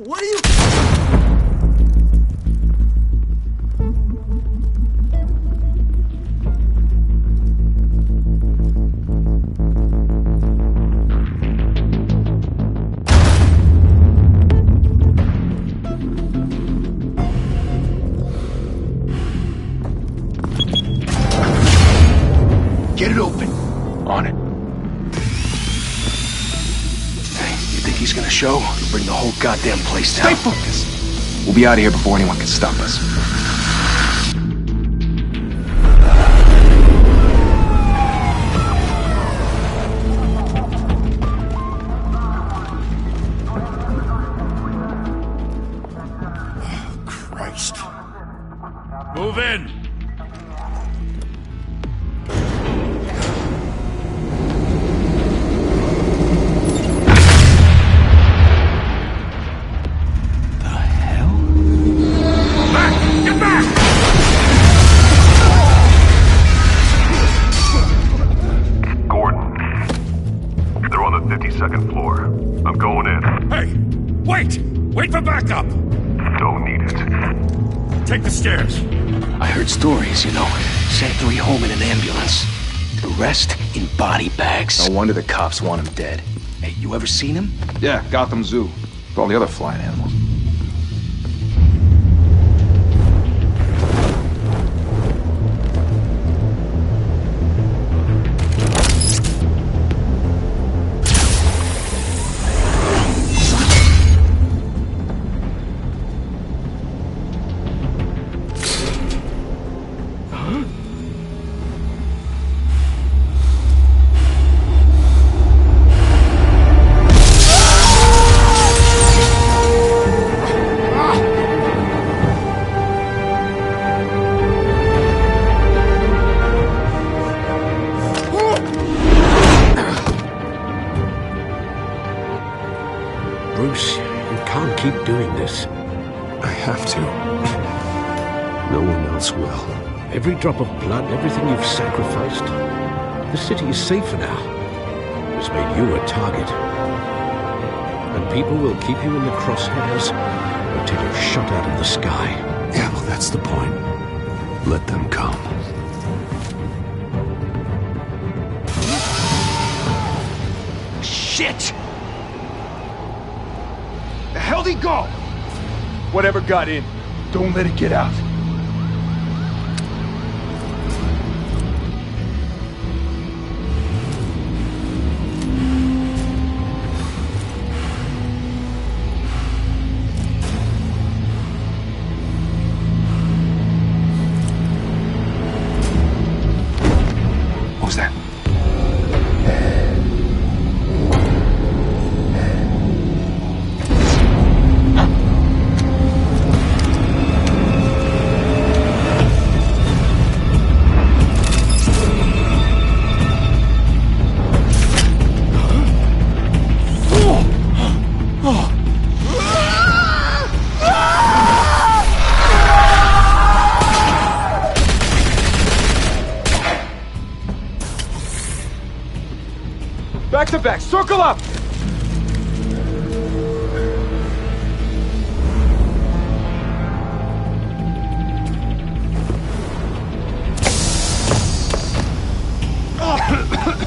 What are you... Get it open. On it. Hey, you think he's gonna show? He'll bring the whole goddamn place down. Stay focused. We'll be out of here before anyone can stop us. Oh, Christ. Move in. Second floor. I'm going in. Hey! Wait! Wait for backup! Don't need it. Take the stairs. I heard stories, you know. Sent 3 home in an ambulance. The rest in body bags. No wonder the cops want him dead. Hey, you ever seen him? Yeah, Gotham Zoo. With all the other flying animals. Bruce, you can't keep doing this. I have to. No one else will. Every drop of blood, everything you've sacrificed. The city is safer now. It's made you a target. And people will keep you in the crosshairs until you're shot out of the sky. Yeah, well, that's the point. Let them come. Shit! The hell'd he go? Whatever got in, don't let it get out. What was that? Back to back, circle up!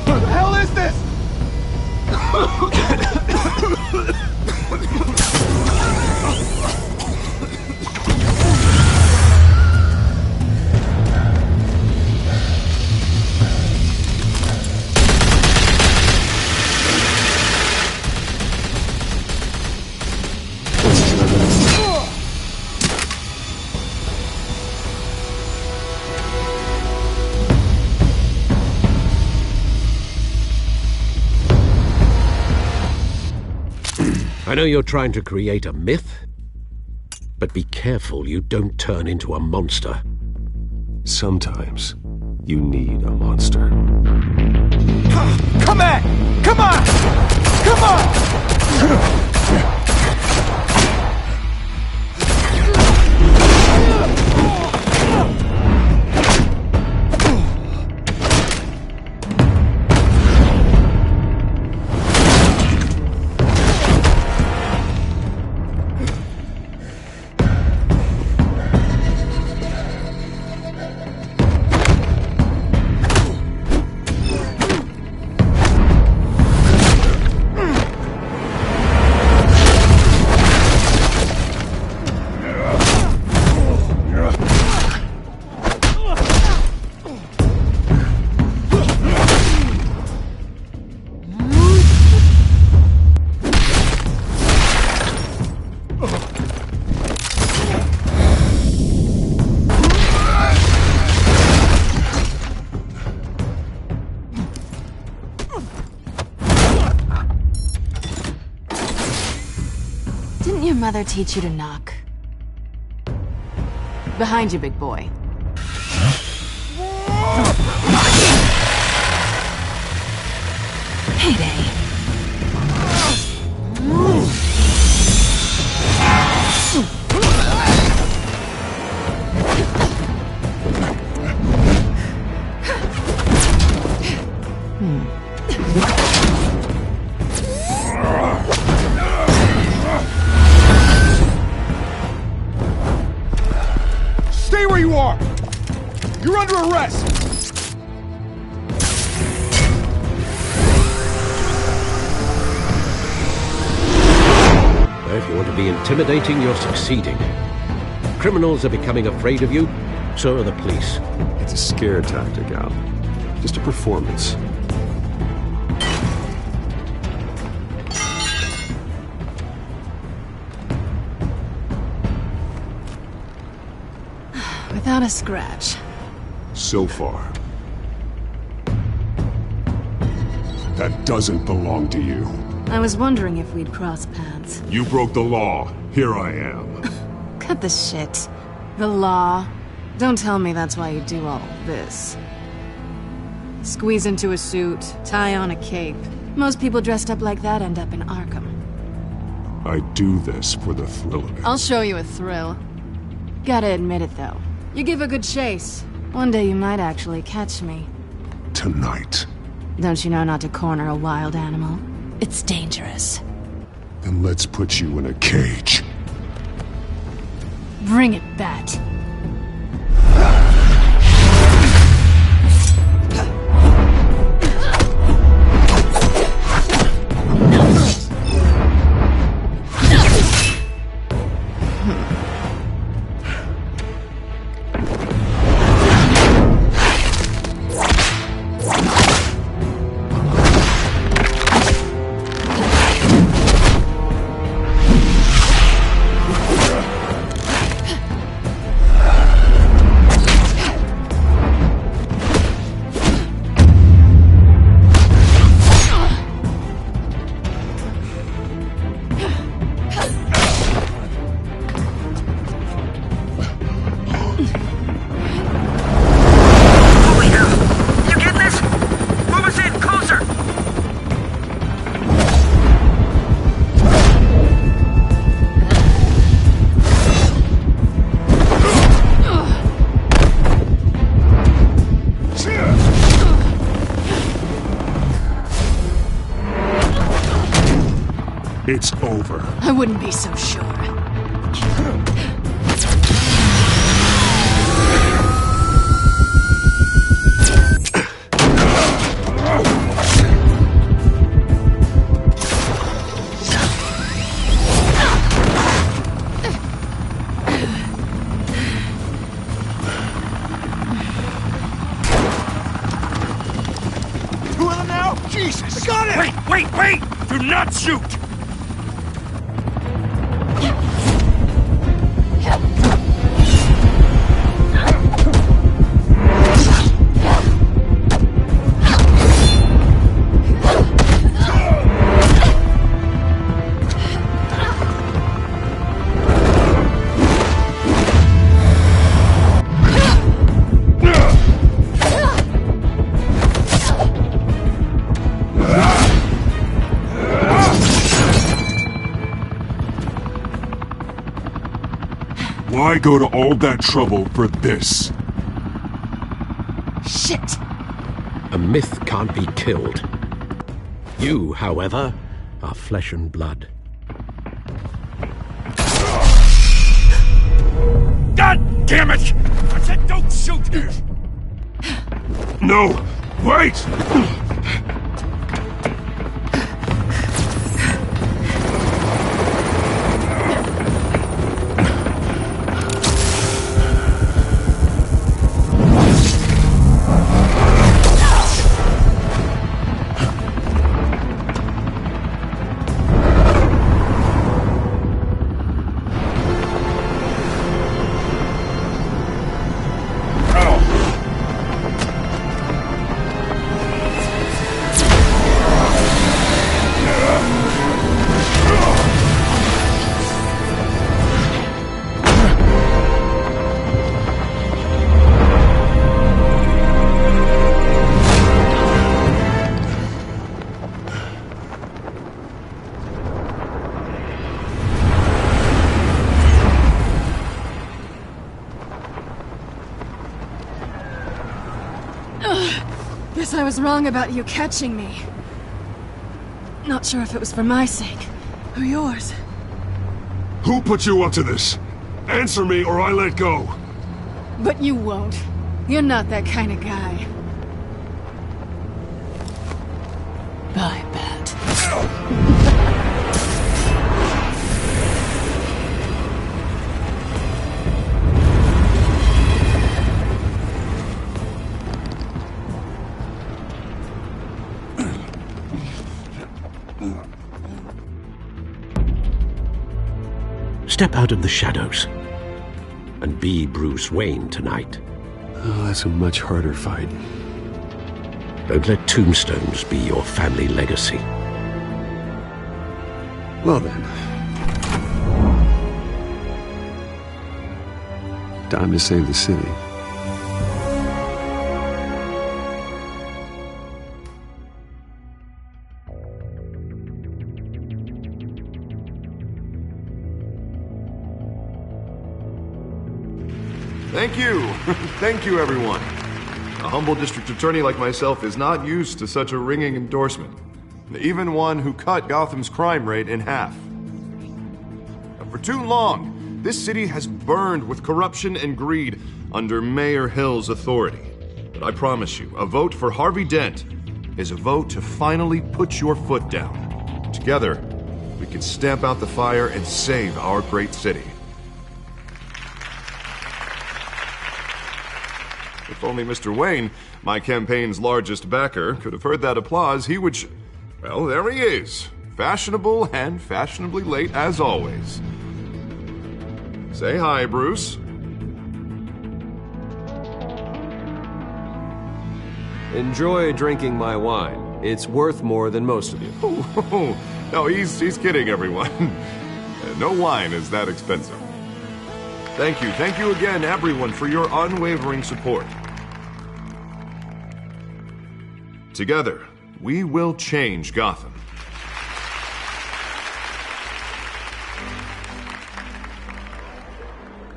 What the hell is this? I know you're trying to create a myth, but be careful you don't turn into a monster. Sometimes you need a monster. Come on! Come on! Come on! your mother teach you to knock? Behind you, big boy. Payday. Stay where you are! You're under arrest! If you want to be intimidating, you're succeeding. Criminals are becoming afraid of you, so are the police. It's a scare tactic, Al. Just a performance. Without a scratch. So far. That doesn't belong to you. I was wondering if we'd cross paths. You broke the law. Here I am. Cut the shit. The law. Don't tell me that's why you do all this. Squeeze into a suit, tie on a cape. Most people dressed up like that end up in Arkham. I do this for the thrill of it. I'll show you a thrill. Gotta admit it, though. You give a good chase. One day you might actually catch me. Tonight. Don't you know not to corner a wild animal? It's dangerous. Then let's put you in a cage. Bring it, Bat. It's over. I wouldn't be so sure. Two of them now? Jesus! I got it! Wait! Do not shoot! Why go to all that trouble for this? Shit! A myth can't be killed. You, however, are flesh and blood. God damn it! I said don't shoot! No! Wait! I was wrong about you catching me. Not sure if it was for my sake, or yours. Who put you up to this? Answer me or I let go. But you won't. You're not that kind of guy. Bye, Bat. Step out of the shadows and be Bruce Wayne tonight. Oh, that's a much harder fight. Don't let tombstones be your family legacy. Well then. Time to save the city. Thank you. Thank you, everyone. A humble district attorney like myself is not used to such a ringing endorsement. Even one who cut Gotham's crime rate in half. For too long, this city has burned with corruption and greed under Mayor Hill's authority. But I promise you, a vote for Harvey Dent is a vote to finally put your foot down. Together, we can stamp out the fire and save our great city. If only Mr. Wayne, my campaign's largest backer, could have heard that applause, he would well, there he is. Fashionable and fashionably late as always. Say hi, Bruce. Enjoy drinking my wine. It's worth more than most of you. No, he's kidding, everyone. No wine is that expensive. Thank you again, everyone, for your unwavering support. Together, we will change Gotham.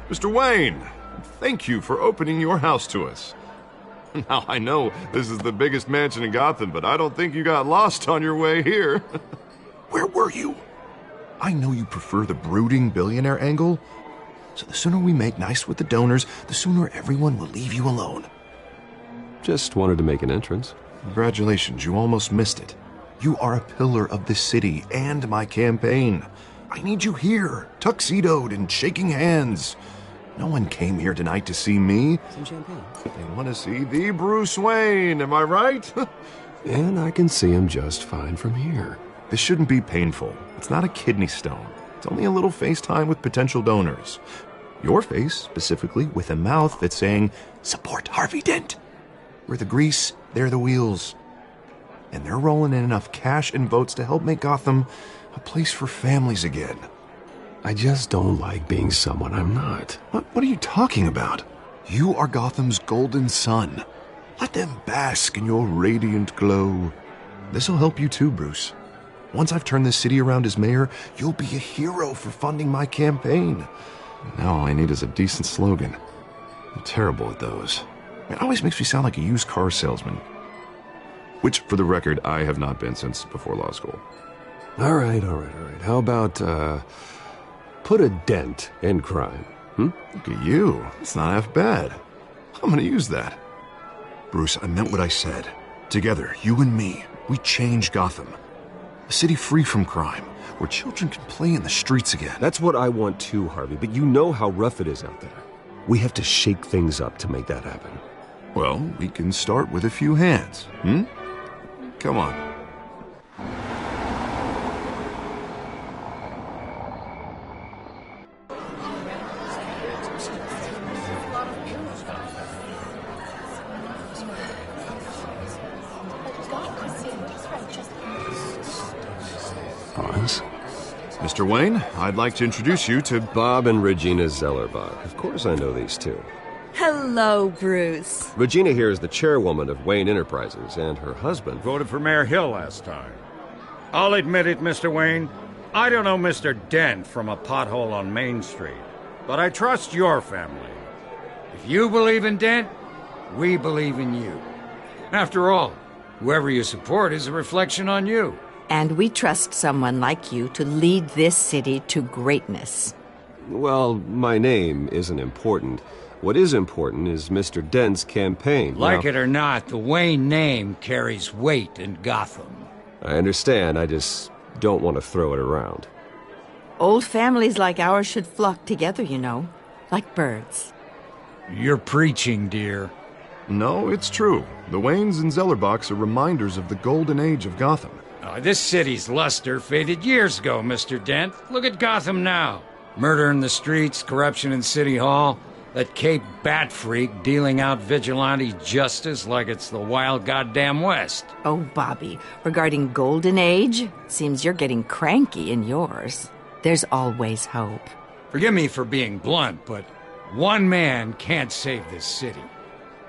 Mr. Wayne, thank you for opening your house to us. Now, I know this is the biggest mansion in Gotham, but I don't think you got lost on your way here. Where were you? I know you prefer the brooding billionaire angle, so the sooner we make nice with the donors, the sooner everyone will leave you alone. Just wanted to make an entrance. Congratulations, you almost missed it. You are a pillar of this city and my campaign. I need you here, tuxedoed and shaking hands. No one came here tonight to see me. Some champagne. They want to see the Bruce Wayne, am I right? And I can see him just fine from here. This shouldn't be painful. It's not a kidney stone. It's only a little FaceTime with potential donors. Your face, specifically, with a mouth that's saying, support Harvey Dent. We're the grease, they're the wheels. And they're rolling in enough cash and votes to help make Gotham a place for families again. I just don't like being someone I'm not. What are you talking about? You are Gotham's golden sun. Let them bask in your radiant glow. This'll help you too, Bruce. Once I've turned this city around as mayor, you'll be a hero for funding my campaign. Now all I need is a decent slogan. I'm terrible at those. It always makes me sound like a used car salesman. Which, for the record, I have not been since before law school. All right. How about, put a dent in crime? Look at you. It's not half bad. I'm gonna use that. Bruce, I meant what I said. Together, you and me, we change Gotham. A city free from crime, where children can play in the streets again. That's what I want too, Harvey, but you know how rough it is out there. We have to shake things up to make that happen. Well, we can start with a few hands, Come on. Pause. Mr. Wayne, I'd like to introduce you to Bob and Regina Zellerbach. Of course I know these two. Hello, Bruce. Regina here is the chairwoman of Wayne Enterprises, and her husband Voted for Mayor Hill last time. I'll admit it, Mr. Wayne. I don't know Mr. Dent from a pothole on Main Street, but I trust your family. If you believe in Dent, we believe in you. After all, Whoever you support is a reflection on you. And we trust someone like you to lead this city to greatness. Well, my name isn't important. What is important is Mr. Dent's campaign. Like it or not, the Wayne name carries weight in Gotham. I understand, I just don't want to throw it around. Old families like ours should flock together, you know, like birds. You're preaching, dear. No, it's true. The Waynes and Zellerbachs are reminders of the golden age of Gotham. This city's luster faded years ago, Mr. Dent. Look at Gotham now. Murder in the streets, corruption in City Hall, that Cape Bat freak dealing out vigilante justice like it's the wild goddamn West. Oh, Bobby, regarding Golden Age, seems you're getting cranky in yours. There's always hope. Forgive me for being blunt, but one man can't save this city.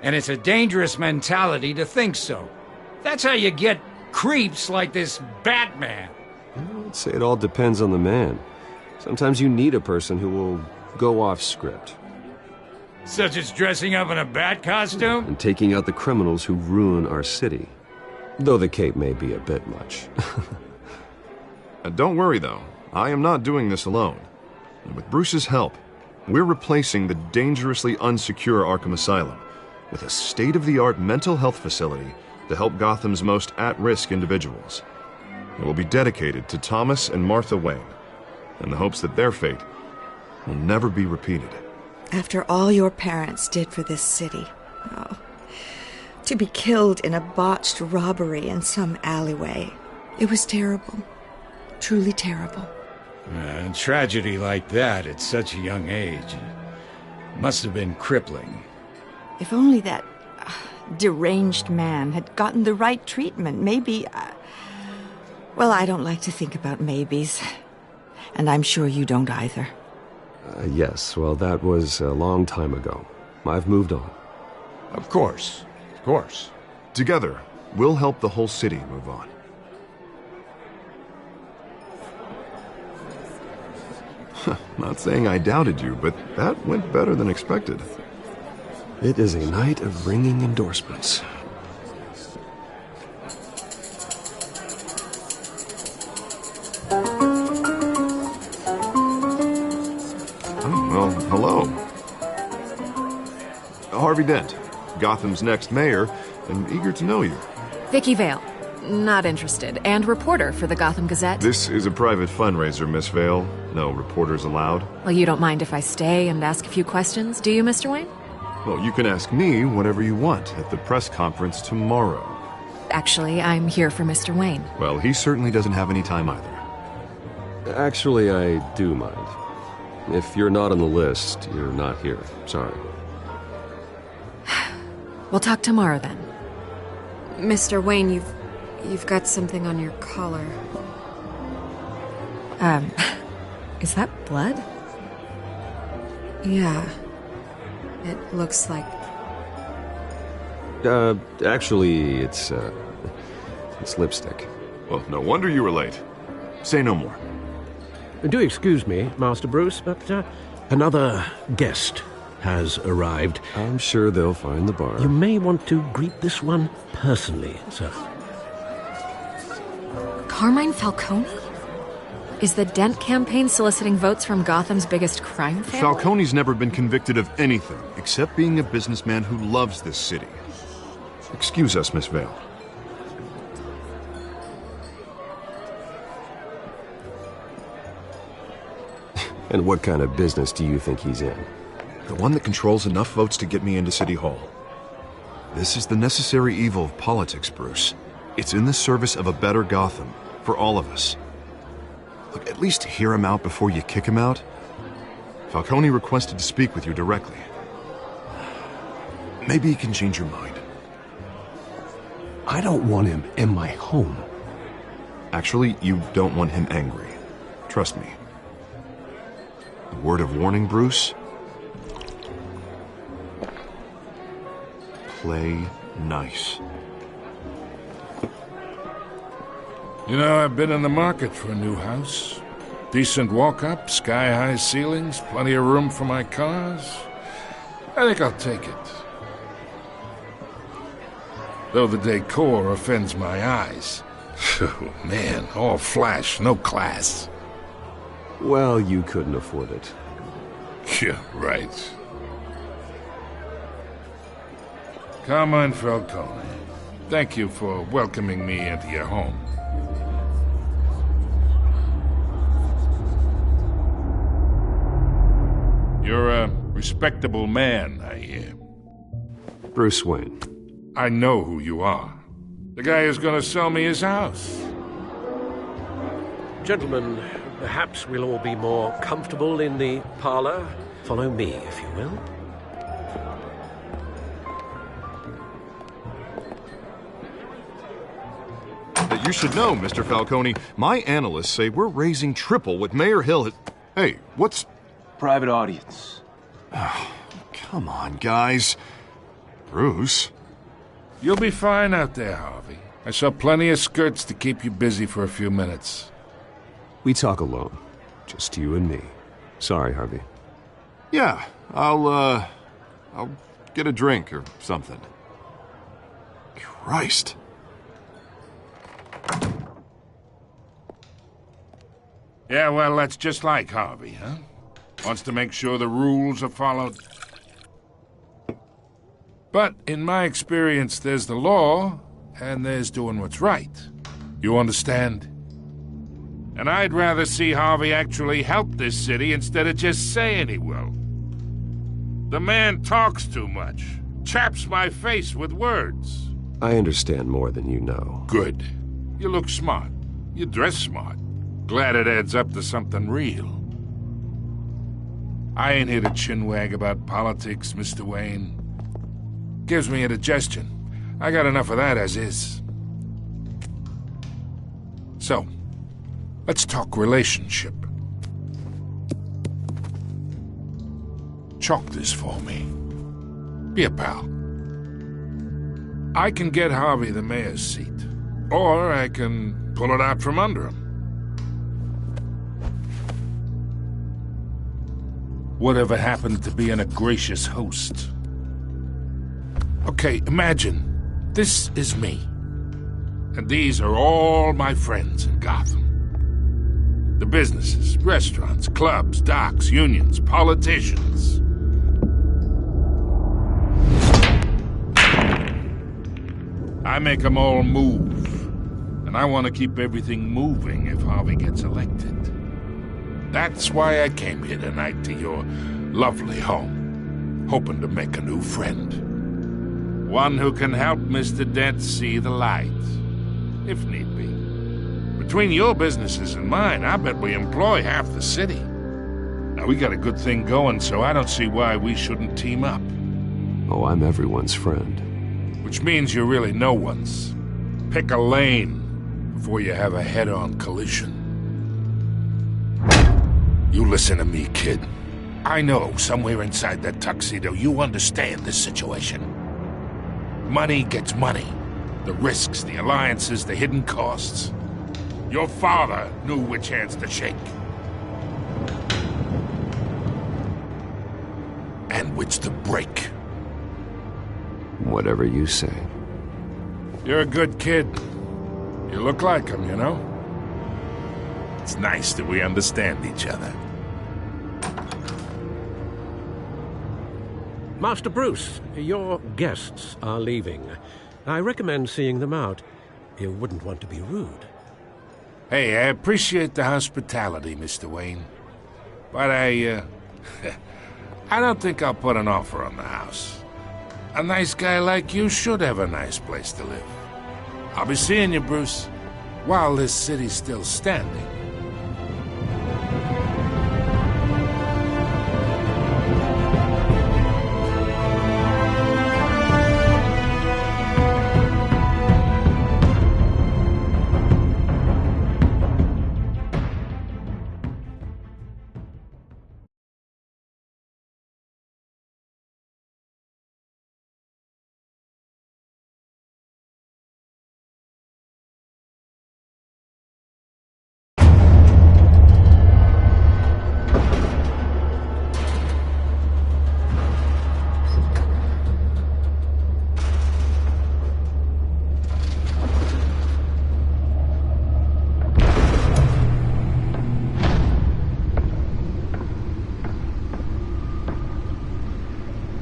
And it's a dangerous mentality to think so. That's how you get creeps like this Batman. I'd say it all depends on the man. Sometimes you need a person who will go off script. Such as dressing up in a bat costume? And taking out the criminals who ruin our city. Though the cape may be a bit much. Don't worry, though. I am not doing this alone. And with Bruce's help, we're replacing the dangerously unsecure Arkham Asylum with a state-of-the-art mental health facility to help Gotham's most at-risk individuals. It will be dedicated to Thomas and Martha Wayne, in the hopes that their fate will never be repeated. After all your parents did for this city, to be killed in a botched robbery in some alleyway, it was terrible. Truly terrible. A tragedy like that at such a young age must have been crippling. If only that deranged man had gotten the right treatment, maybe... well, I don't like to think about maybes. And I'm sure you don't either. Yes, well, that was a long time ago. I've moved on. Of course. Of course. Together, we'll help the whole city move on. Not saying I doubted you, but that went better than expected. It is a night of ringing endorsements. Oh, well, hello. Harvey Dent, Gotham's next mayor, and eager to know you. Vicky Vale. Not interested. And reporter for the Gotham Gazette. This is a private fundraiser, Miss Vale. No reporters allowed. Well, you don't mind if I stay and ask a few questions, do you, Mr. Wayne? Well, you can ask me whatever you want at the press conference tomorrow. Actually, I'm here for Mr. Wayne. Well, he certainly doesn't have any time either. Actually, I do mind. If you're not on the list, you're not here. Sorry. We'll talk tomorrow, then. Mr. Wayne, you've got something on your collar. Is that blood? Yeah. It looks like... Actually, it's lipstick. Well, no wonder you were late. Say no more. Do excuse me, Master Bruce, but another guest has arrived. I'm sure they'll find the bar. You may want to greet this one personally, sir. Carmine Falcone? Is the Dent campaign soliciting votes from Gotham's biggest crime family? Falcone's never been convicted of anything except being a businessman who loves this city. Excuse us, Miss Vale. And what kind of business do you think he's in? The one that controls enough votes to get me into City Hall. This is the necessary evil of politics, Bruce. It's in the service of a better Gotham, for all of us. Look, at least hear him out before you kick him out. Falcone requested to speak with you directly. Maybe he can change your mind. I don't want him in my home. Actually, you don't want him angry. Trust me. A word of warning, Bruce. Play nice. You know, I've been in the market for a new house. Decent walk-up, sky-high ceilings, plenty of room for my cars. I think I'll take it. though the decor offends my eyes. Oh, man, all flash, no class. Well, you couldn't afford it. Yeah, right. Carmine Falcone, thank you for welcoming me into your home. You're a respectable man, I hear. Bruce Wayne. I know who you are. The guy who's gonna sell me his house. Gentlemen, perhaps we'll all be more comfortable in the parlor. Follow me, if you will. You should know, Mr. Falcone, my analysts say we're raising triple what Mayor Hill had... Hey, what's... Private audience. Oh, come on, guys. Bruce? You'll be fine out there, Harvey. I saw plenty of skirts to keep you busy for a few minutes. We talk alone. Just you and me. Sorry, Harvey. Yeah, I'll get a drink or something. Christ. Yeah, well, that's just like Harvey, huh? Wants to make sure the rules are followed. But in my experience, there's the law, and there's doing what's right. You understand? And I'd rather see Harvey actually help this city instead of just saying he will. The man talks too much, chaps my face with words. I understand more than you know. Good. You look smart. You dress smart. Glad it adds up to something real. I ain't here to chinwag about politics, Mr. Wayne. Gives me indigestion. I got enough of that as is. So, let's talk relationship. Chalk this for me. Be a pal. I can get Harvey the mayor's seat, or I can pull it out from under him. Whatever happened to being a gracious host? Okay, imagine, this is me. And these are all my friends in Gotham. The businesses, restaurants, clubs, docks, unions, politicians. I make them all move. And I want to keep everything moving if Harvey gets elected. That's why I came here tonight to your lovely home, hoping to make a new friend. One who can help Mr. Dent see the light, if need be. Between your businesses and mine, I bet we employ half the city. Now, we got a good thing going, so I don't see why we shouldn't team up. Oh, I'm everyone's friend. Which means you're really no one's. Pick a lane before you have a head-on collision. You listen to me, kid. I know somewhere inside that tuxedo you understand this situation. Money gets money. The risks, the alliances, the hidden costs. Your father knew which hands to shake. And which to break. Whatever you say. You're a good kid. You look like him, you know? It's nice that we understand each other. Master Bruce, your guests are leaving. I recommend seeing them out. You wouldn't want to be rude. Hey, I appreciate the hospitality, Mr. Wayne. But I don't think I'll put an offer on the house. A nice guy like you should have a nice place to live. I'll be seeing you, Bruce, while this city's still standing.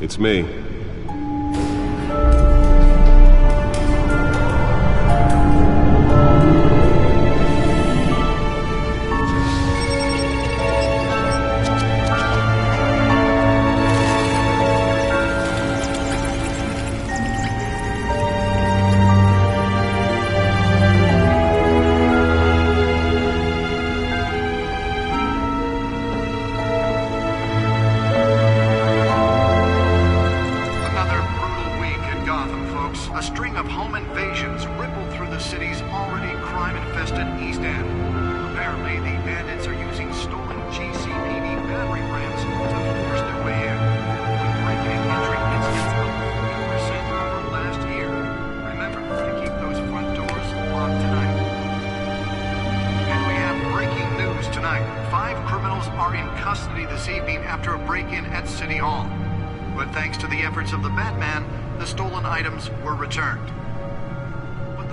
It's me.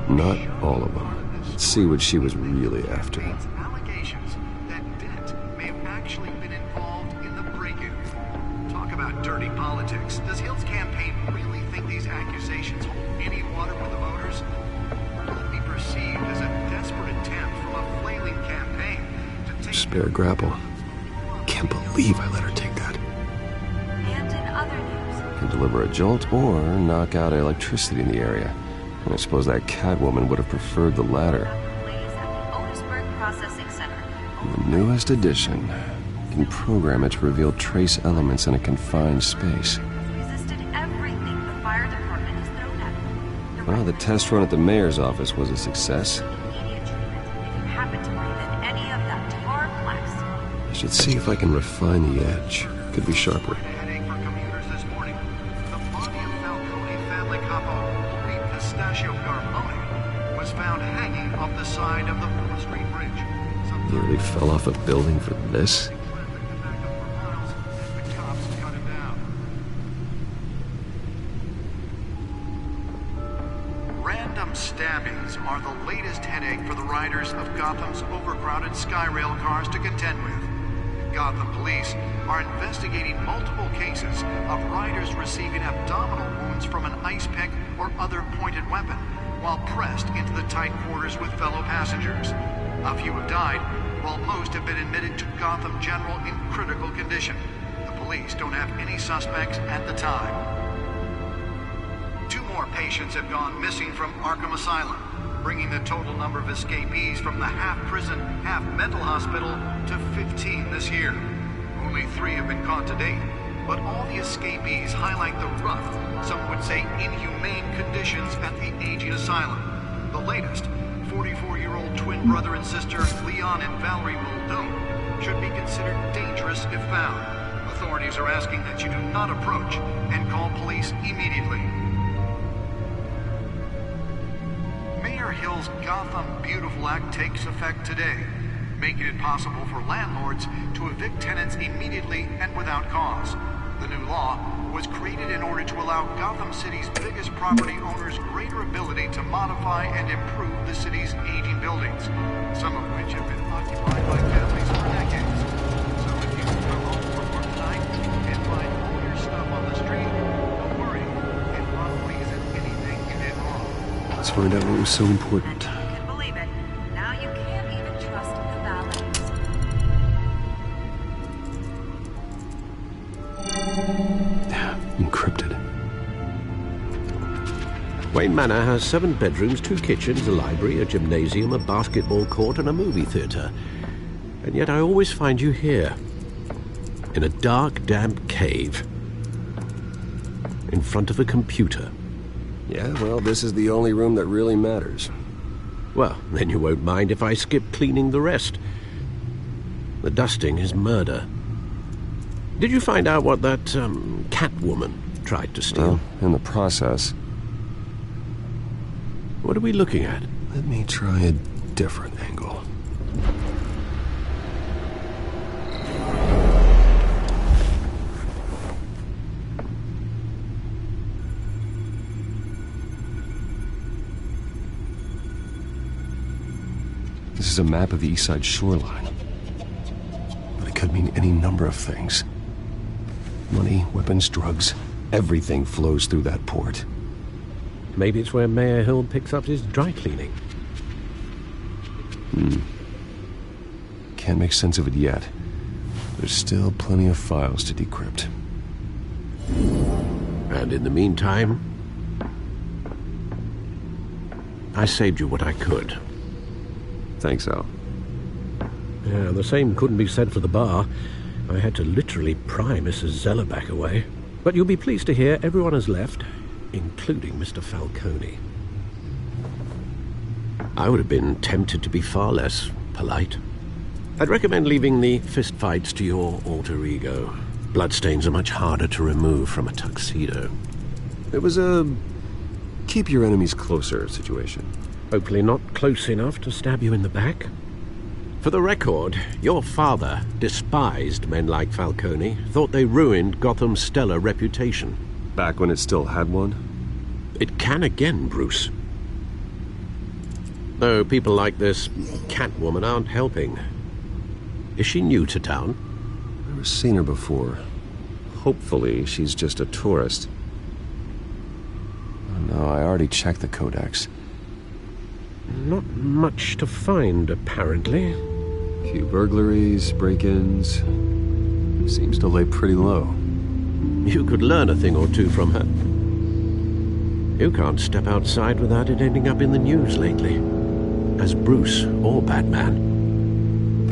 Not all of them. Let's see what she was really after. Allegations that Dent may have actually been involved in the break-in. Talk about dirty politics. Does Hill's campaign really think these accusations hold any water with the voters? Or will it be perceived as a desperate attempt from a flailing campaign to take... Spare grapple. Can't believe I let her take that. And in other news... Can deliver a jolt or knock out electricity in the area. I suppose that Catwoman would have preferred the latter. The newest addition. Can program it to reveal trace elements in a confined space. Well, the test run at the mayor's office was a success. I should see if I can refine the edge. Could be sharper. Nearly fell off a building for this? Random stabbings are the latest headache for the riders of Gotham's overcrowded Skyrail cars to contend with. Gotham police are investigating multiple cases of riders receiving abdominal wounds from an ice pick or other pointed weapon while pressed into the tight quarters with fellow passengers. A few have died, while most have been admitted to Gotham General in critical condition. The police don't have any suspects at the time. 2 more patients have gone missing from Arkham Asylum, bringing the total number of escapees from the half-prison, half-mental hospital to 15 this year. Only 3 have been caught to date, but all the escapees highlight the rough, some would say inhumane conditions at the aging asylum. The latest, 44-year-old twin brother and sister Leon and Valerie Muldoon should be considered dangerous if found. Authorities are asking that you do not approach and call police immediately. Mayor Hill's Gotham Beautiful Act takes effect today, making it possible for landlords to evict tenants immediately and without cause. The new law was created in order to allow Gotham City's biggest property owners greater ability to modify and improve the city's aging buildings, some of which have been occupied by families for decades. So if you come home from work tonight and find all your stuff on the street, don't worry. It probably isn't anything you did wrong. Let's find out what was so important. I can believe it. Now you can't even trust the valets. Encrypted. Wayne Manor has 7 bedrooms, 2 kitchens, a library, a gymnasium, a basketball court, and a movie theatre. And yet I always find you here, in a dark, damp cave, in front of a computer. Yeah, well, this is the only room that really matters. Well, then you won't mind if I skip cleaning the rest. The dusting is murder. Did you find out what that, Catwoman tried to steal? Well, in the process. What are we looking at? Let me try a different angle. This is a map of the East Side shoreline. But it could mean any number of things. Money, weapons, drugs. Everything flows through that port. Maybe it's where Mayor Hill picks up his dry cleaning. Can't make sense of it yet. There's still plenty of files to decrypt. And in the meantime, I saved you what I could. Thanks, Al. Yeah, the same couldn't be said for the bar. I had to literally pry Mrs. Zellerback away. But you'll be pleased to hear everyone has left, including Mr. Falcone. I would have been tempted to be far less polite. I'd recommend leaving the fistfights to your alter ego. Bloodstains are much harder to remove from a tuxedo. It was a keep your enemies closer situation. Hopefully not close enough to stab you in the back. For the record, your father despised men like Falcone, thought they ruined Gotham's stellar reputation. Back when it still had one? It can again, Bruce. Though people like this Catwoman aren't helping. Is she new to town? Never seen her before. Hopefully she's just a tourist. Oh, no, I already checked the codex. Not much to find, apparently. Few burglaries, break-ins. Seems to lay pretty low. You could learn a thing or two from her. You can't step outside without it ending up in the news lately. As Bruce or Batman.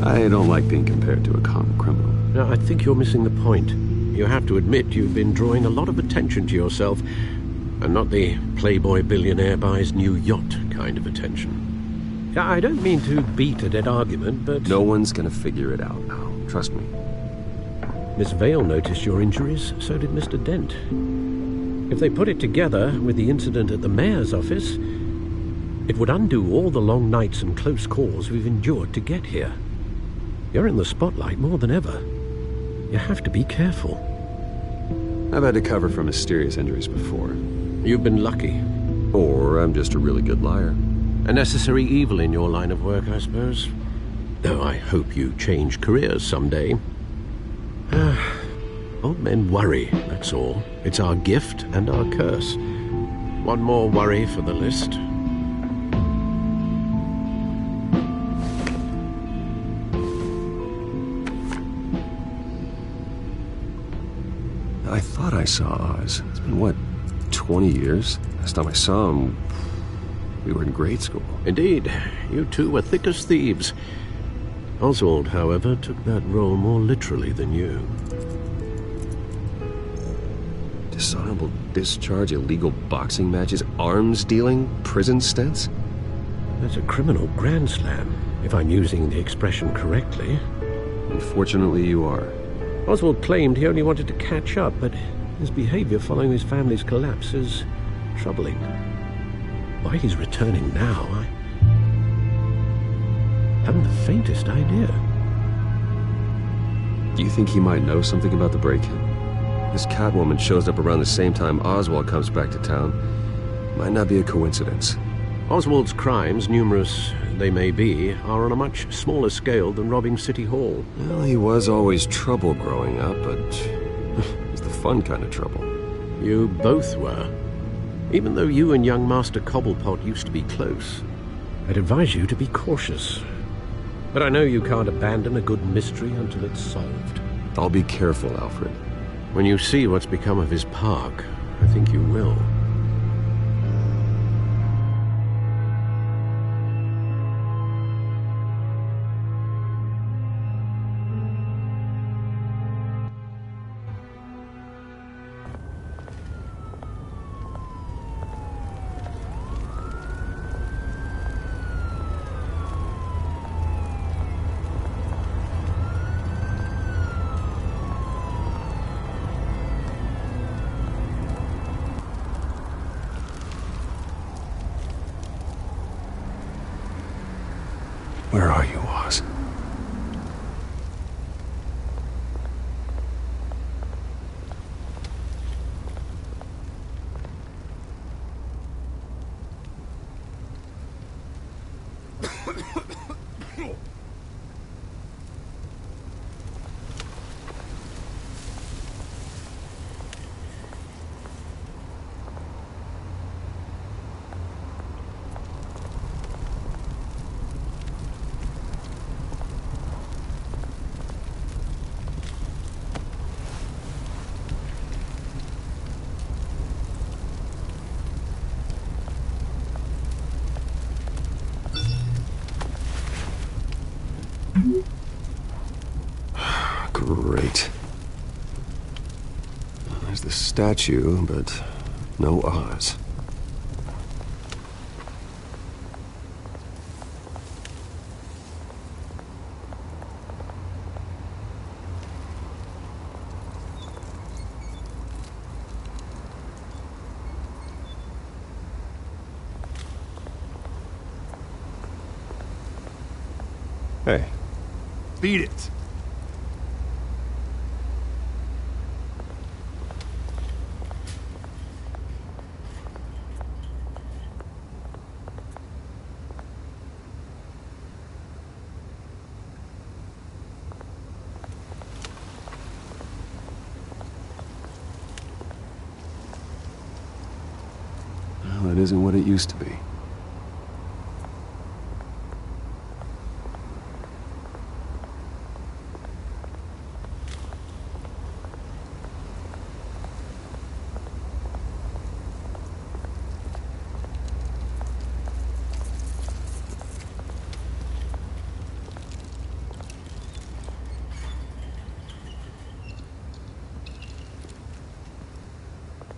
I don't like being compared to a common criminal. No, I think you're missing the point. You have to admit you've been drawing a lot of attention to yourself, and not the playboy billionaire buys new yacht kind of attention. I don't mean to beat a dead argument, but... No one's gonna figure it out now. Trust me. Miss Vale noticed your injuries, so did Mr. Dent. If they put it together with the incident at the mayor's office, it would undo all the long nights and close calls we've endured to get here. You're in the spotlight more than ever. You have to be careful. I've had to cover for mysterious injuries before. You've been lucky. Or I'm just a really good liar. A necessary evil in your line of work, I suppose. Though I hope you change careers someday. Old men worry, that's all. It's our gift and our curse. One more worry for the list. I thought I saw Oz. It's been, what, 20 years? Last time I saw him, we were in grade school. Indeed. You two were thick as thieves. Oswald, however, took that role more literally than you. Dishonorable discharge, illegal boxing matches, arms dealing, prison stints? That's a criminal grand slam, if I'm using the expression correctly. Unfortunately, you are. Oswald claimed he only wanted to catch up, but his behavior following his family's collapse is troubling. Why he's returning now, I haven't the faintest idea. Do you think he might know something about the break-in? This Catwoman shows up around the same time Oswald comes back to town. Might not be a coincidence. Oswald's crimes, numerous they may be, are on a much smaller scale than robbing City Hall. Well, he was always trouble growing up, but it's the fun kind of trouble. You both were. Even though you and young Master Cobblepot used to be close. I'd advise you to be cautious. But I know you can't abandon a good mystery until it's solved. I'll be careful, Alfred. When you see what's become of his park, I think you will. Where are you, Oz? Great. There's the statue, but no Oz. Hey. Beat it. Well, it isn't what it used to be.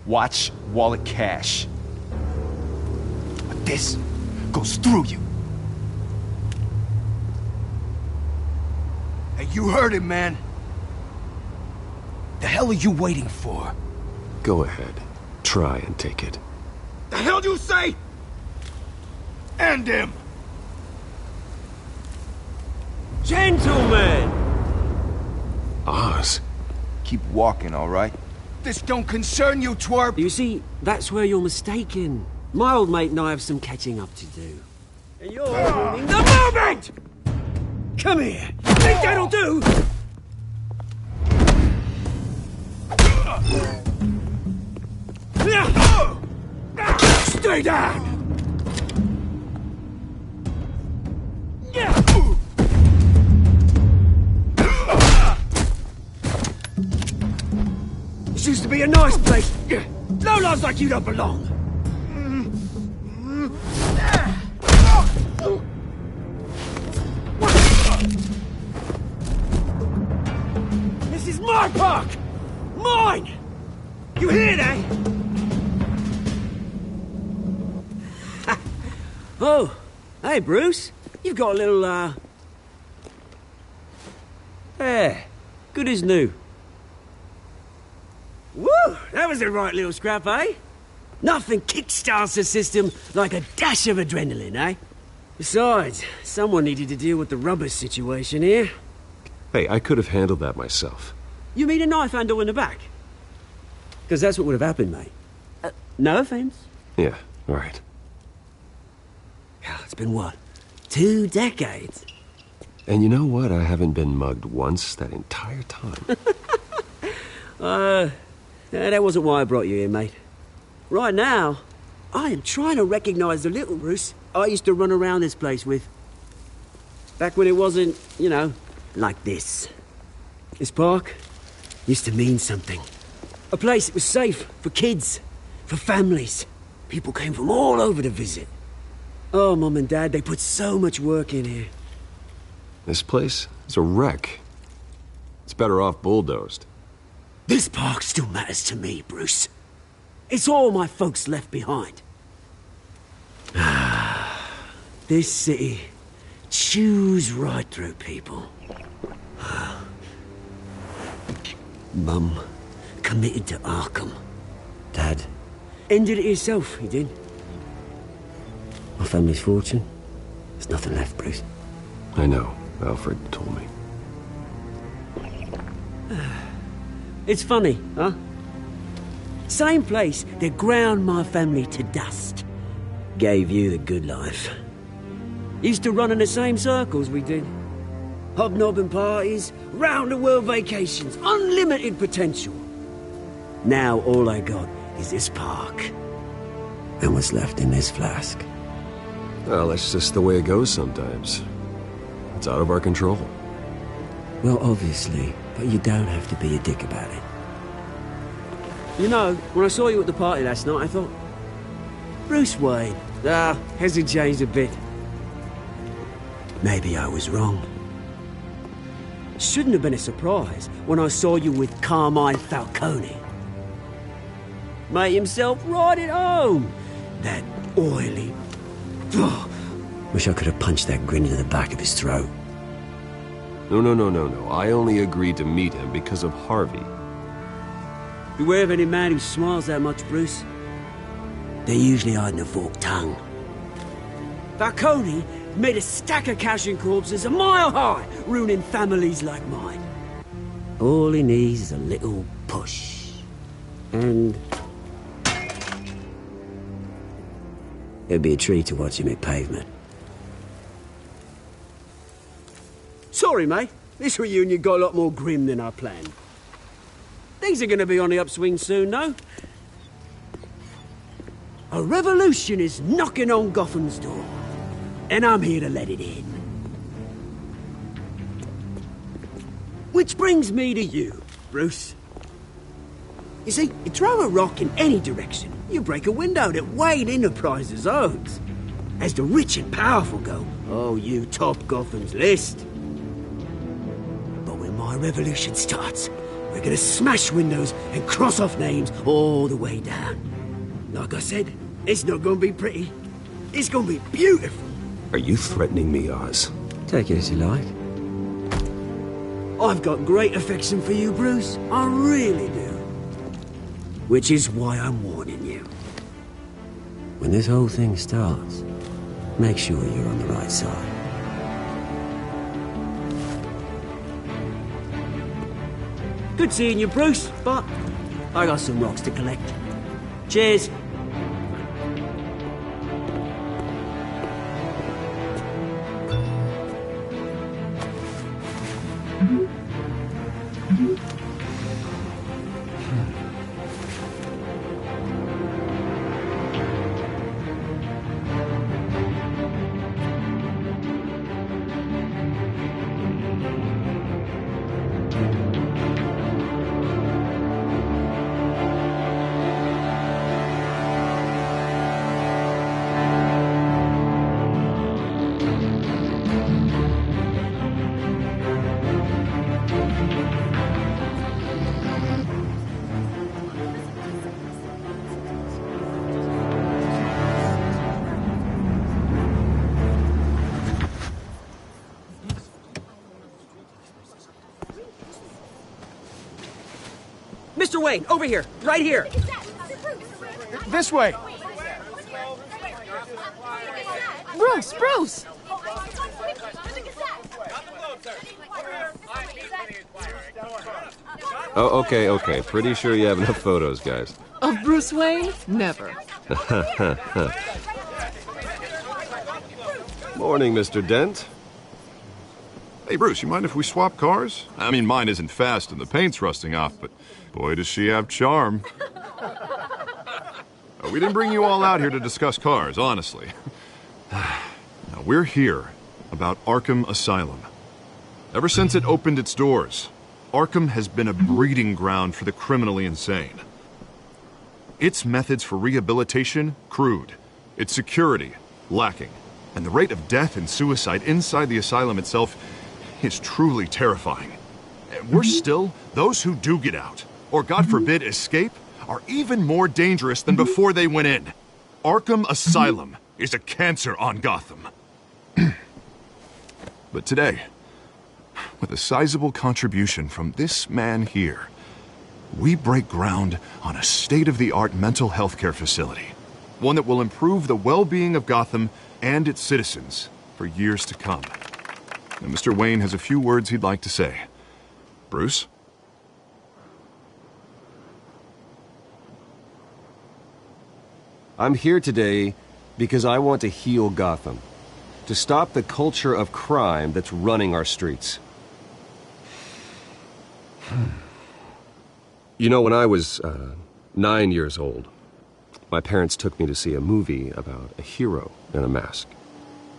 Watch wallet cash. But this goes through you. Hey, you heard him, man. The hell are you waiting for? Go ahead. Try and take it. The hell do you say? End him! Gentlemen! Oz. Keep walking, all right? This don't concern you, twerp! You see, that's where you're mistaken. My old mate and I have some catching up to do. And you're ruining the moment! Come here! Think that'll do? Stay down! This used to be a nice place. No laws like you don't belong. This is my park! Mine! You hear that? Oh, hey, Bruce. You've got a little, There. Good as new. Woo! That was a right little scrap, eh? Nothing kickstarts the system like a dash of adrenaline, eh? Besides, someone needed to deal with the rubber situation here. Hey, I could have handled that myself. You mean a knife handle in the back? Because that's what would have happened, mate. No offense. Yeah, all right. It's been what? 2 decades? And you know what? I haven't been mugged once that entire time. That wasn't why I brought you here, mate. Right now, I am trying to recognize the little Bruce I used to run around this place with. Back when it wasn't, you know, like this. This park used to mean something. A place that was safe for kids, for families. People came from all over to visit. Oh, Mum and Dad, they put so much work in here. This place is a wreck. It's better off bulldozed. This park still matters to me, Bruce. It's all my folks left behind. This city chews right through people. Mum committed to Arkham. Dad ended it himself, he did. My family's fortune. There's nothing left, Bruce. I know. Alfred told me. It's funny, huh? Same place that ground my family to dust. Gave you the good life. Used to run in the same circles we did. Hobnobbing parties, round-the-world vacations, unlimited potential. Now all I got is this park. And what's left in this flask. Well, that's just the way it goes sometimes. It's out of our control. Well, obviously, but you don't have to be a dick about it. You know, when I saw you at the party last night, I thought, Bruce Wayne. Hasn't changed a bit. Maybe I was wrong. shouldn't have been a surprise when I saw you with Carmine Falcone. Made himself right at home. That oily... Oh, wish I could have punched that grin into the back of his throat. No. I only agreed to meet him because of Harvey. Beware of any man who smiles that much, Bruce. They're usually hiding a forked tongue. Falcone made a stack of cashing corpses a mile high, ruining families like mine. All he needs is a little push. And... it'd be a treat to watch him hit pavement. Sorry, mate. This reunion got a lot more grim than I planned. Things are going to be on the upswing soon, though. A revolution is knocking on Gotham's door. And I'm here to let it in. Which brings me to you, Bruce. You see, you throw a rock in any direction, you break a window that Wayne Enterprises owns. As the rich and powerful go, oh, you top Gotham's list. But when my revolution starts, we're gonna smash windows and cross off names all the way down. Like I said, it's not gonna be pretty. It's gonna be beautiful. Are you threatening me, Oz? Take it as you like. I've got great affection for you, Bruce. I really do. Which is why I'm warning you. When this whole thing starts, make sure you're on the right side. Good seeing you, Bruce, but I got some rocks to collect. Cheers. Mr. Wayne, over here, right here. This way. Bruce! Oh, okay. Pretty sure you have enough photos, guys. Of Bruce Wayne? Never. Morning, Mr. Dent. Hey, Bruce, you mind if we swap cars? I mean, mine isn't fast and the paint's rusting off, but boy, does she have charm. We didn't bring you all out here to discuss cars, honestly. Now, we're here about Arkham Asylum. Ever since it opened its doors, Arkham has been a breeding ground for the criminally insane. Its methods for rehabilitation, crude. Its security, lacking. And the rate of death and suicide inside the asylum itself is truly terrifying. And worse still, those who do get out, or God forbid escape, are even more dangerous than before they went in. Arkham Asylum is a cancer on Gotham. But today, with a sizable contribution from this man here, we break ground on a state-of-the-art mental health care facility. One that will improve the well-being of Gotham and its citizens for years to come. Now, Mr. Wayne has a few words he'd like to say. Bruce? I'm here today because I want to heal Gotham. To stop the culture of crime that's running our streets. You know, when I was 9 years old, my parents took me to see a movie about a hero in a mask.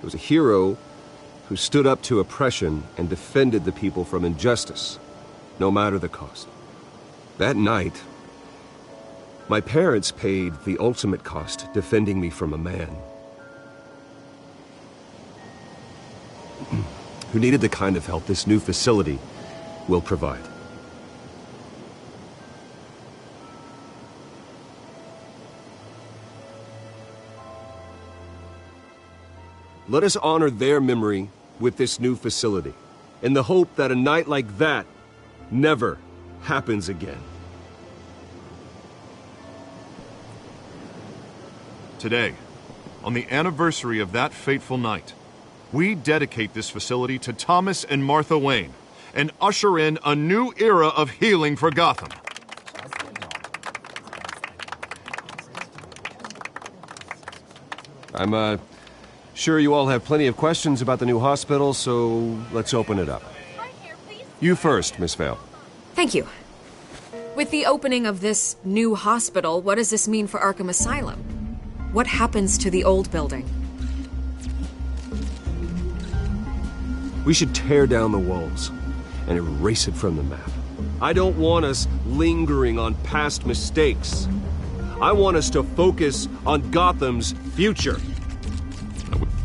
It was a hero who stood up to oppression and defended the people from injustice, no matter the cost. That night, my parents paid the ultimate cost defending me from a man who needed the kind of help this new facility will provide. Let us honor their memory with this new facility, in the hope that a night like that never happens again. Today, on the anniversary of that fateful night, we dedicate this facility to Thomas and Martha Wayne and usher in a new era of healing for Gotham. I'm, sure you all have plenty of questions about the new hospital, so let's open it up. You first, Miss Vale. Thank you. With the opening of this new hospital, what does this mean for Arkham Asylum? What happens to the old building? We should tear down the walls and erase it from the map. I don't want us lingering on past mistakes. I want us to focus on Gotham's future.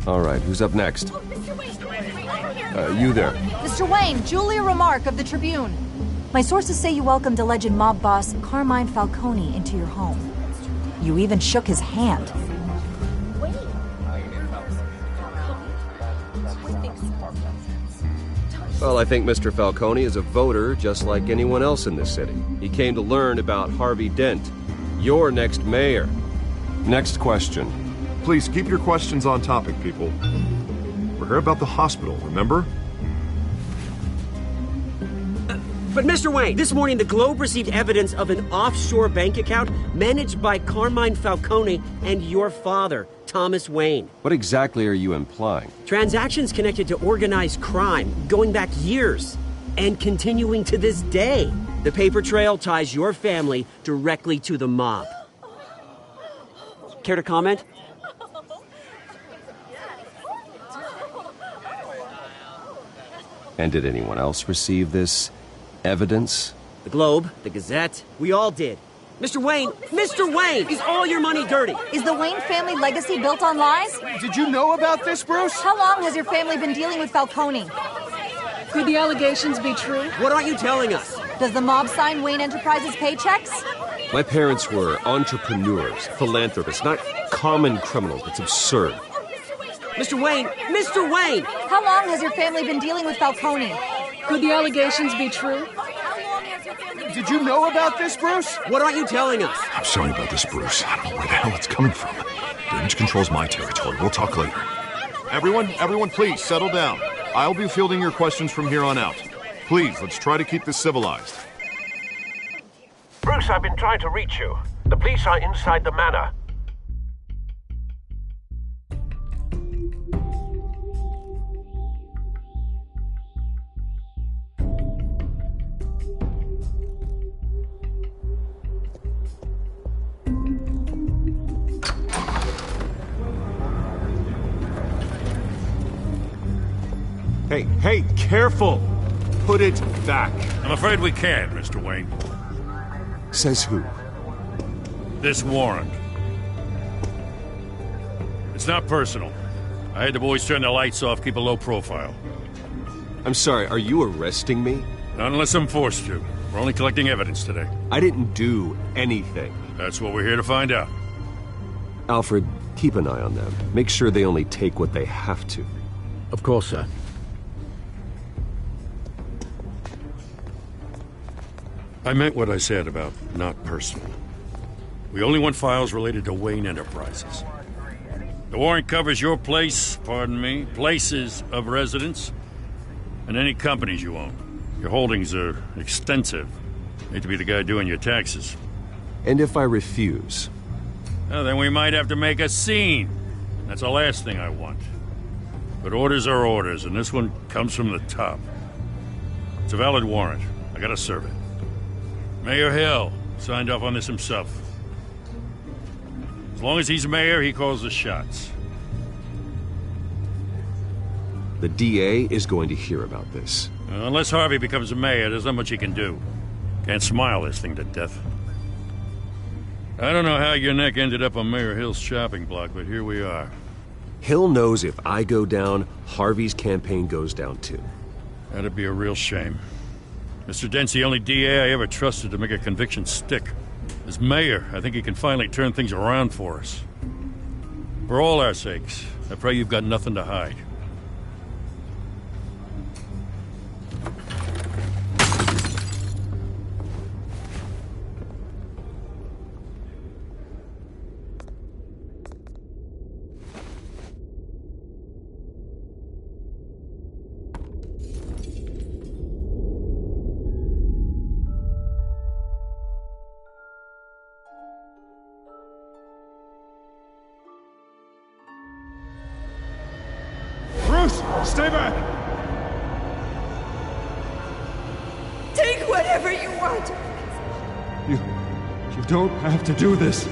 All right, who's up next? You there. Mr. Wayne, Julia Remark of the Tribune. My sources say you welcomed alleged mob boss Carmine Falcone into your home. You even shook his hand. Well, I think Mr. Falcone is a voter just like anyone else in this city. He came to learn about Harvey Dent, your next mayor. Next question. Please keep your questions on topic, people. We're here about the hospital, remember? But Mr. Wayne, this morning the Globe received evidence of an offshore bank account managed by Carmine Falcone and your father, Thomas Wayne. What exactly are you implying? Transactions connected to organized crime, going back years, and continuing to this day. The paper trail ties your family directly to the mob. Care to comment? And did anyone else receive this evidence? The Globe, the Gazette, we all did. Mr. Wayne, is all your money dirty? Is the Wayne family legacy built on lies? Did you know about this, Bruce? How long has your family been dealing with Falcone? Could the allegations be true? What aren't you telling us? Does the mob sign Wayne Enterprises paychecks? My parents were entrepreneurs, philanthropists, not common criminals. It's absurd. Mr. Wayne! How long has your family been dealing with Falcone? Could the allegations be true? Did you know about this, Bruce? What aren't you telling us? I'm sorry about this, Bruce. I don't know where the hell it's coming from. Damage control's my territory. We'll talk later. Everyone, please, settle down. I'll be fielding your questions from here on out. Please, let's try to keep this civilized. Bruce, I've been trying to reach you. The police are inside the manor. Hey, careful! Put it back. I'm afraid we can't, Mr. Wayne. Says who? This warrant. It's not personal. I had the boys turn the lights off, keep a low profile. I'm sorry, are you arresting me? Not unless I'm forced to. We're only collecting evidence today. I didn't do anything. That's what we're here to find out. Alfred, keep an eye on them. Make sure they only take what they have to. Of course, sir. I meant what I said about not personal. We only want files related to Wayne Enterprises. The warrant covers your place, places of residence, and any companies you own. Your holdings are extensive. Hate to be the guy doing your taxes. And if I refuse? Well, then we might have to make a scene. That's the last thing I want. But orders are orders, and this one comes from the top. It's a valid warrant. I gotta serve it. Mayor Hill signed off on this himself. As long as he's mayor, he calls the shots. The DA is going to hear about this. Unless Harvey becomes a mayor, there's not much he can do. Can't smile this thing to death. I don't know how your neck ended up on Mayor Hill's shopping block, but here we are. Hill knows if I go down, Harvey's campaign goes down too. That'd be a real shame. Mr. Dent's the only DA I ever trusted to make a conviction stick. As mayor, I think he can finally turn things around for us. For all our sakes, I pray you've got nothing to hide. Stay back! Take whatever you want! You don't have to do this.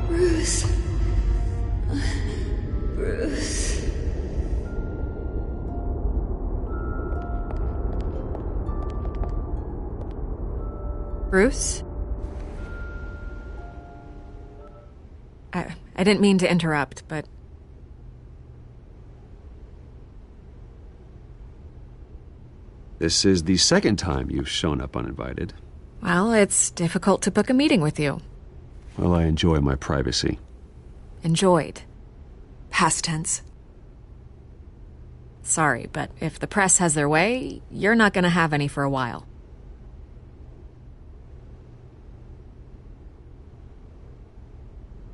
Bruce. Bruce. Bruce? I didn't mean to interrupt, but... This is the second time you've shown up uninvited. Well, it's difficult to book a meeting with you. Well, I enjoy my privacy. Enjoyed. Past tense. Sorry, but if the press has their way, you're not gonna have any for a while.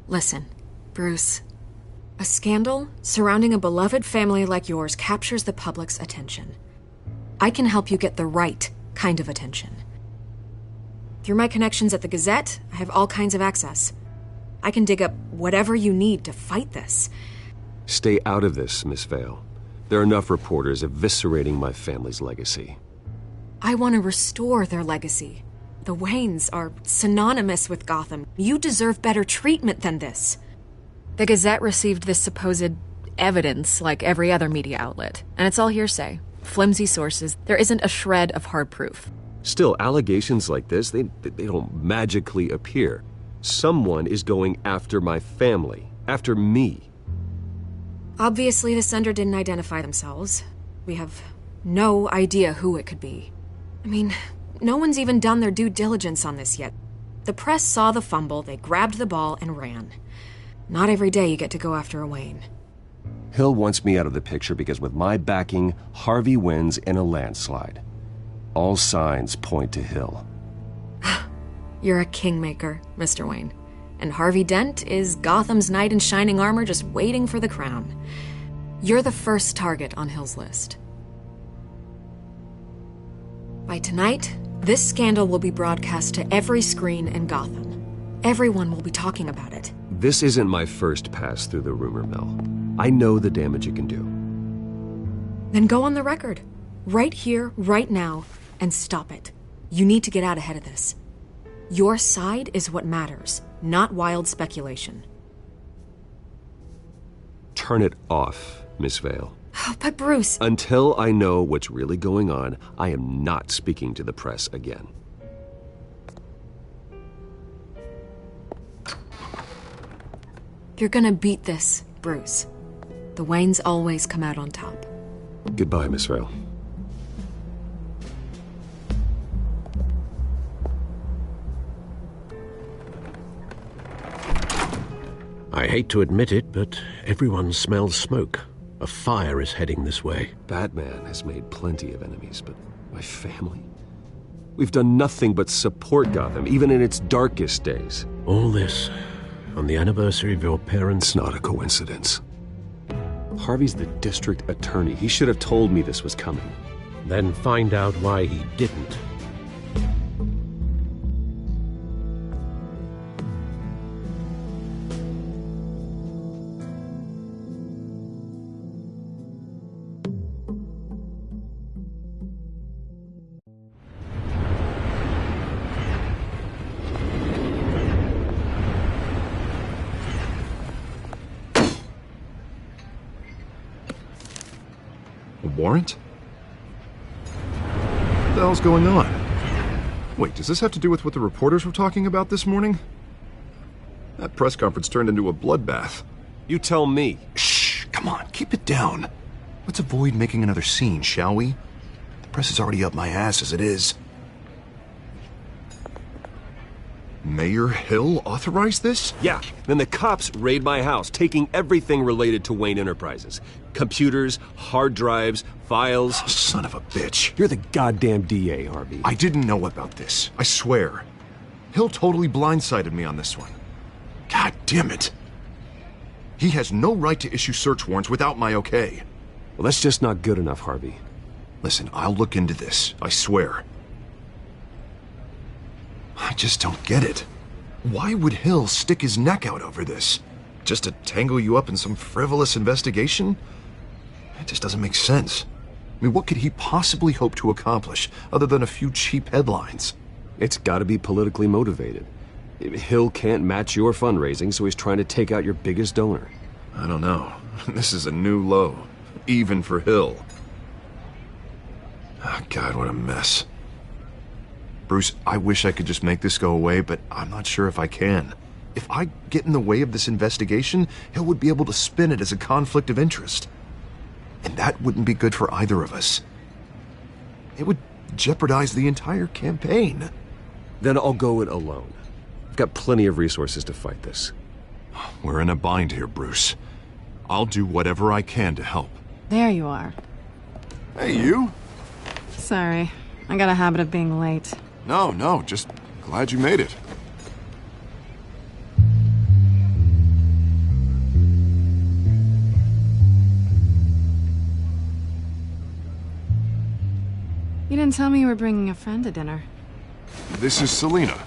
Listen, Bruce. A scandal surrounding a beloved family like yours captures the public's attention. I can help you get the right kind of attention. Through my connections at the Gazette, I have all kinds of access. I can dig up whatever you need to fight this. Stay out of this, Miss Vale. There are enough reporters eviscerating my family's legacy. I want to restore their legacy. The Waynes are synonymous with Gotham. You deserve better treatment than this. The Gazette received this supposed evidence like every other media outlet, and it's all hearsay. Flimsy sources. There isn't a shred of hard proof. Still, allegations like this, they don't magically appear. Someone is going after my family, after me. Obviously, the sender didn't identify themselves. We have no idea who it could be. I mean, no one's even done their due diligence on this yet. The press saw the fumble, they grabbed the ball and ran. Not every day you get to go after a Wayne. Hill wants me out of the picture because with my backing, Harvey wins in a landslide. All signs point to Hill. You're a kingmaker, Mr. Wayne. And Harvey Dent is Gotham's knight in shining armor just waiting for the crown. You're the first target on Hill's list. By tonight, this scandal will be broadcast to every screen in Gotham. Everyone will be talking about it. This isn't my first pass through the rumor mill. I know the damage it can do. Then go on the record. Right here, right now, and stop it. You need to get out ahead of this. Your side is what matters, not wild speculation. Turn it off, Miss Vale. Oh, but Bruce... Until I know what's really going on, I am not speaking to the press again. You're gonna beat this, Bruce. The Waynes always come out on top. Goodbye, Miss Vale. I hate to admit it, but everyone smells smoke. A fire is heading this way. Batman has made plenty of enemies, but my family? We've done nothing but support Gotham, even in its darkest days. All this on the anniversary of your parents'... It's not a coincidence. Harvey's the district attorney. He should have told me this was coming. Then find out why he didn't. Warrant? What the hell's going on? Wait, does this have to do with what the reporters were talking about this morning? That press conference turned into a bloodbath. You tell me. Shh, come on, keep it down. Let's avoid making another scene, shall we? The press is already up my ass as it is. Mayor Hill authorized this? Yeah, then the cops raid my house, taking everything related to Wayne Enterprises. Computers, hard drives, files. Oh, son of a bitch. You're the goddamn DA, Harvey. I didn't know about this, I swear. Hill totally blindsided me on this one. God damn it. He has no right to issue search warrants without my okay. Well, that's just not good enough, Harvey. Listen, I'll look into this, I swear. I just don't get it. Why would Hill stick his neck out over this? Just to tangle you up in some frivolous investigation? It just doesn't make sense. I mean, what could he possibly hope to accomplish other than a few cheap headlines? It's gotta be politically motivated. Hill can't match your fundraising, so he's trying to take out your biggest donor. I don't know. This is a new low, even for Hill. Oh, God, what a mess. Bruce, I wish I could just make this go away, but I'm not sure if I can. If I get in the way of this investigation, Hill would be able to spin it as a conflict of interest. And that wouldn't be good for either of us. It would jeopardize the entire campaign. Then I'll go it alone. I've got plenty of resources to fight this. We're in a bind here, Bruce. I'll do whatever I can to help. There you are. Hey, you? Sorry. I got a habit of being late. No, just glad you made it. You didn't tell me you were bringing a friend to dinner. This is Selina.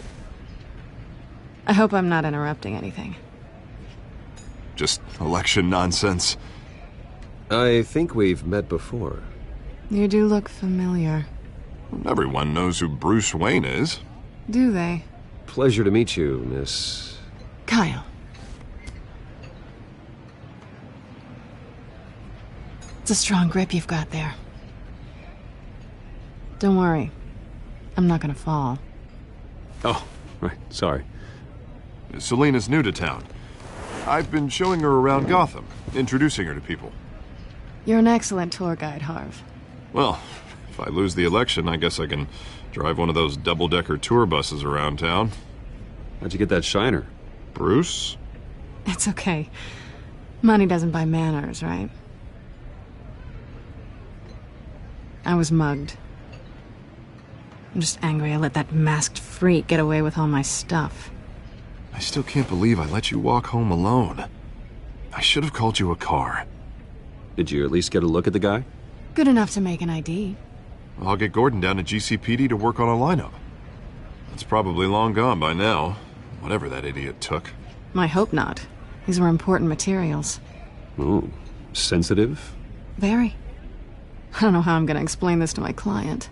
I hope I'm not interrupting anything. Just election nonsense. I think we've met before. You do look familiar. Everyone knows who Bruce Wayne is. Do they? Pleasure to meet you, Miss... Kyle. It's a strong grip you've got there. Don't worry. I'm not gonna fall. Oh, right. Sorry. Selina's new to town. I've been showing her around Gotham, introducing her to people. You're an excellent tour guide, Harv. Well, if I lose the election, I guess I can drive one of those double-decker tour buses around town. How'd you get that shiner? Bruce? It's okay. Money doesn't buy manners, right? I was mugged. I'm just angry I let that masked freak get away with all my stuff. I still can't believe I let you walk home alone. I should have called you a car. Did you at least get a look at the guy? Good enough to make an ID. I'll get Gordon down to GCPD to work on a lineup. It's probably long gone by now, whatever that idiot took. I hope not. These were important materials. Ooh, sensitive? Very. I don't know how I'm gonna explain this to my client.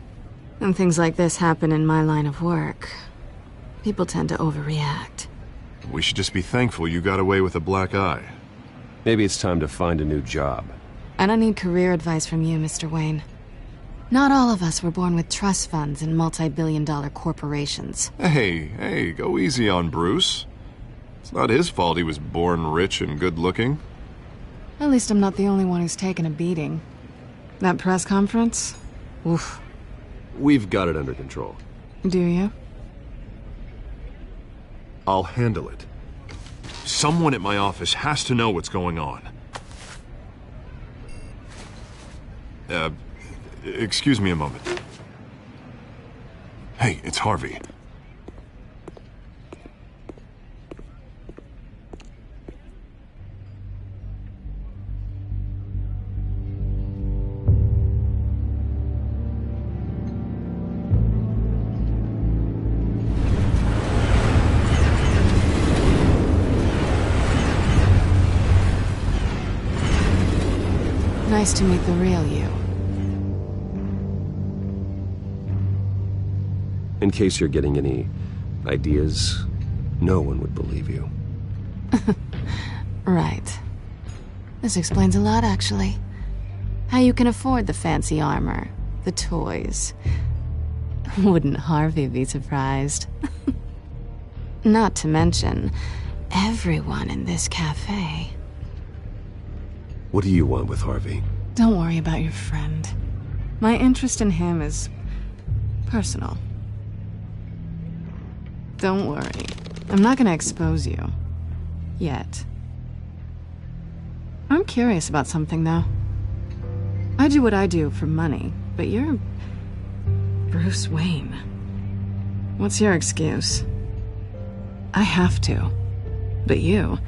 When things like this happen in my line of work, people tend to overreact. We should just be thankful you got away with a black eye. Maybe it's time to find a new job. I don't need career advice from you, Mr. Wayne. Not all of us were born with trust funds and multi-billion-dollar corporations. Hey, go easy on Bruce. It's not his fault he was born rich and good-looking. At least I'm not the only one who's taken a beating. That press conference? Oof. We've got it under control. Do you? I'll handle it. Someone at my office has to know what's going on. Excuse me a moment. Hey, it's Harvey. Nice to meet the real you. In case you're getting any ideas, no one would believe you. Right. This explains a lot, actually. How you can afford the fancy armor, the toys. Wouldn't Harvey be surprised? Not to mention, everyone in this cafe. What do you want with Harvey? Don't worry about your friend. My interest in him is personal. Don't worry. I'm not gonna expose you. Yet. I'm curious about something, though. I do what I do for money, but you're Bruce Wayne. What's your excuse? I have to. But you...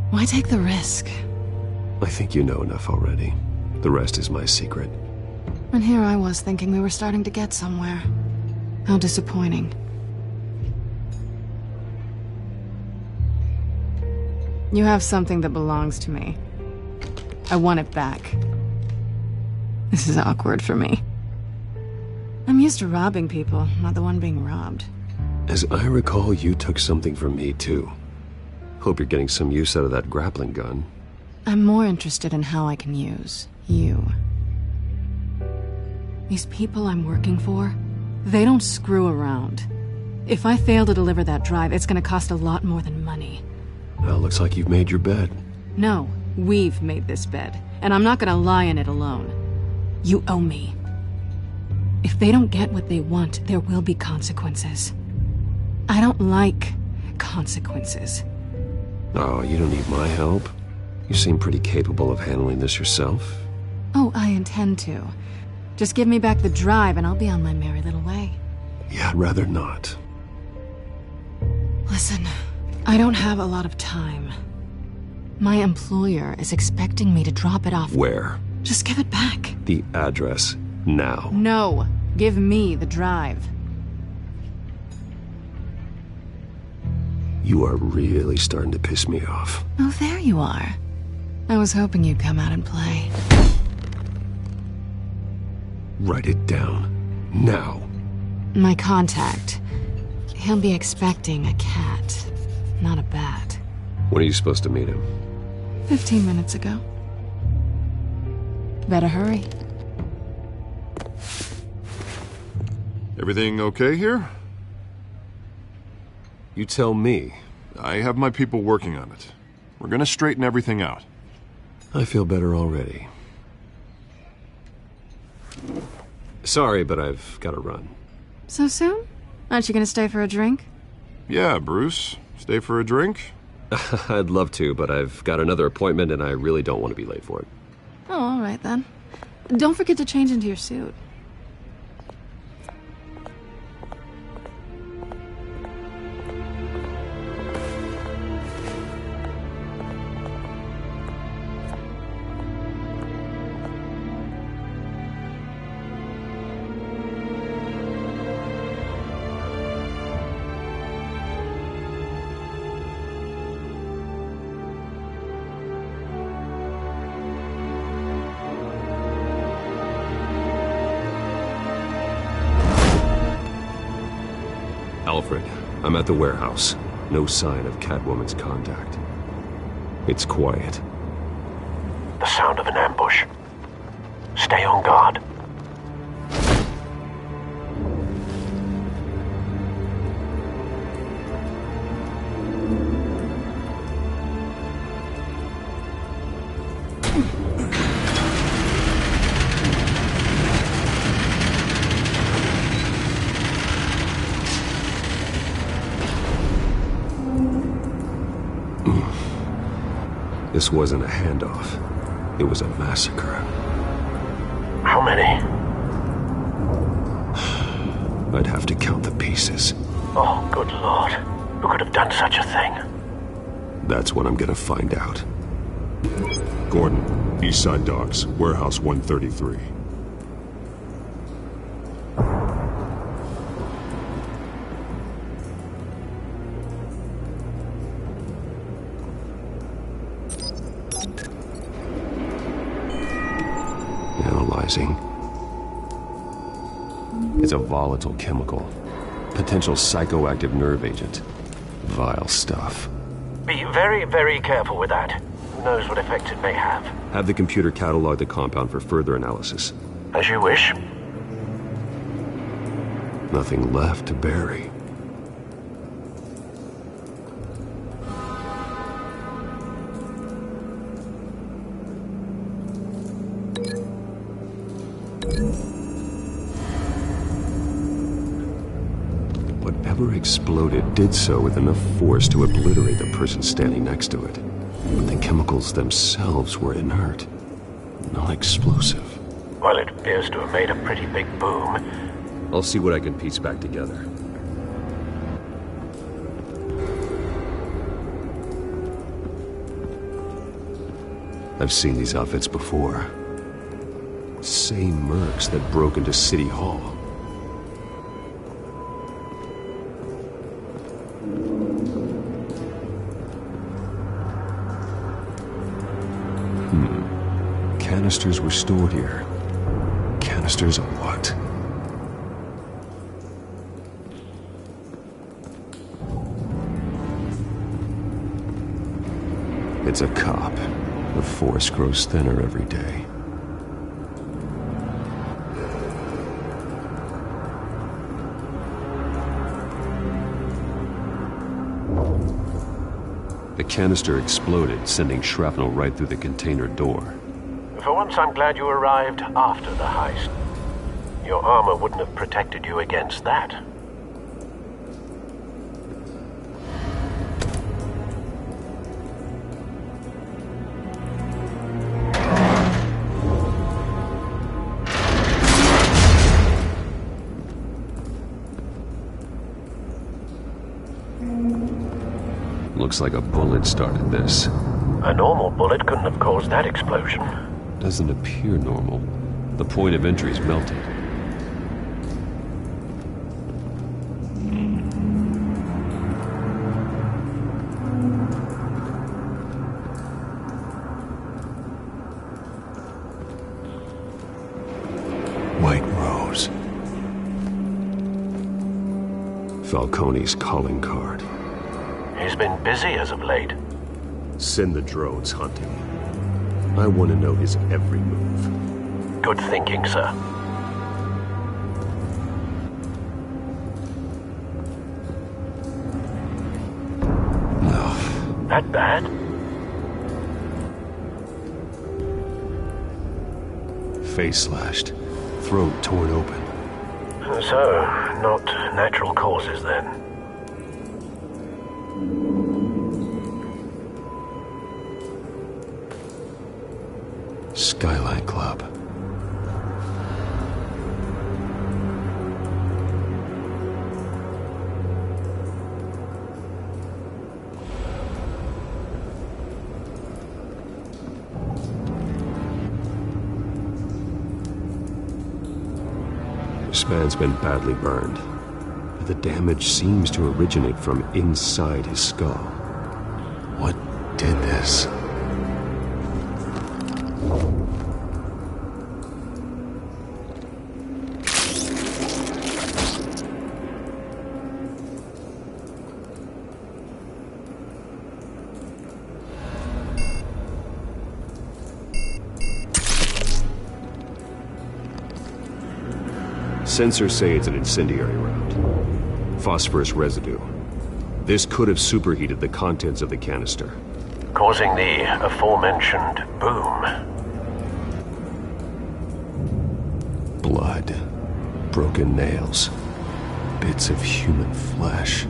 why take the risk? I think you know enough already. The rest is my secret. And here I was thinking we were starting to get somewhere. How disappointing. You have something that belongs to me. I want it back. This is awkward for me. I'm used to robbing people, not the one being robbed. As I recall, you took something from me, too. Hope you're getting some use out of that grappling gun. I'm more interested in how I can use you. These people I'm working for, they don't screw around. If I fail to deliver that drive, it's gonna cost a lot more than money. Well, looks like you've made your bed. No, we've made this bed, and I'm not gonna lie in it alone. You owe me. If they don't get what they want, there will be consequences. I don't like consequences. Oh, you don't need my help. You seem pretty capable of handling this yourself. Oh, I intend to. Just give me back the drive and I'll be on my merry little way. Yeah, I'd rather not. Listen, I don't have a lot of time. My employer is expecting me to drop it off. Where? Just give it back. The address, now. No, give me the drive. You are really starting to piss me off. Oh, there you are. I was hoping you'd come out and play. Write it down. Now. My contact. He'll be expecting a cat, not a bat. When are you supposed to meet him? 15 minutes ago. Better hurry. Everything okay here? You tell me. I have my people working on it. We're gonna straighten everything out. I feel better already. Sorry, but I've got to run. So soon? Aren't you gonna stay for a drink? Yeah, Bruce. Stay for a drink? I'd love to, but I've got another appointment and I really don't want to be late for it. Oh, all right then. Don't forget to change into your suit. Alfred, I'm at the warehouse. No sign of Catwoman's contact. It's quiet. The sound of an ambush. Stay on guard. This wasn't a handoff. It was a massacre. How many? I'd have to count the pieces. Oh, good Lord. Who could have done such a thing? That's what I'm gonna find out. Gordon, Eastside Docks, Warehouse 133. Analyzing. It's a volatile chemical. Potential psychoactive nerve agent. Vile stuff. Be very, very careful with that. Who knows what effect it may have. Have the computer catalog the compound for further analysis. As you wish. Nothing left to bury. whatever exploded did so with enough force to obliterate the person standing next to it. But the chemicals themselves were inert, not explosive. Well, it appears to have made a pretty big boom. I'll see what I can piece back together. I've seen these outfits before. Same mercs that broke into City Hall. Canisters were stored here. Canisters of what? It's a cop. The force grows thinner every day. The canister exploded, sending shrapnel right through the container door. For once, I'm glad you arrived after the heist. Your armor wouldn't have protected you against that. Looks like a bullet started this. A normal bullet couldn't have caused that explosion. Doesn't appear normal. The point of entry's melted. White Rose. Falcone's calling card. He's been busy as of late. Send the drones hunting. I want to know his every move. Good thinking, sir. No. That bad? Face slashed. Throat torn open. So, not natural causes then. Skyline Club. This man's been badly burned. The damage seems to originate from inside his skull. What did this? Sensors say it's an incendiary round. Phosphorus residue. This could have superheated the contents of the canister, causing the aforementioned boom. Blood. Broken nails. Bits of human flesh.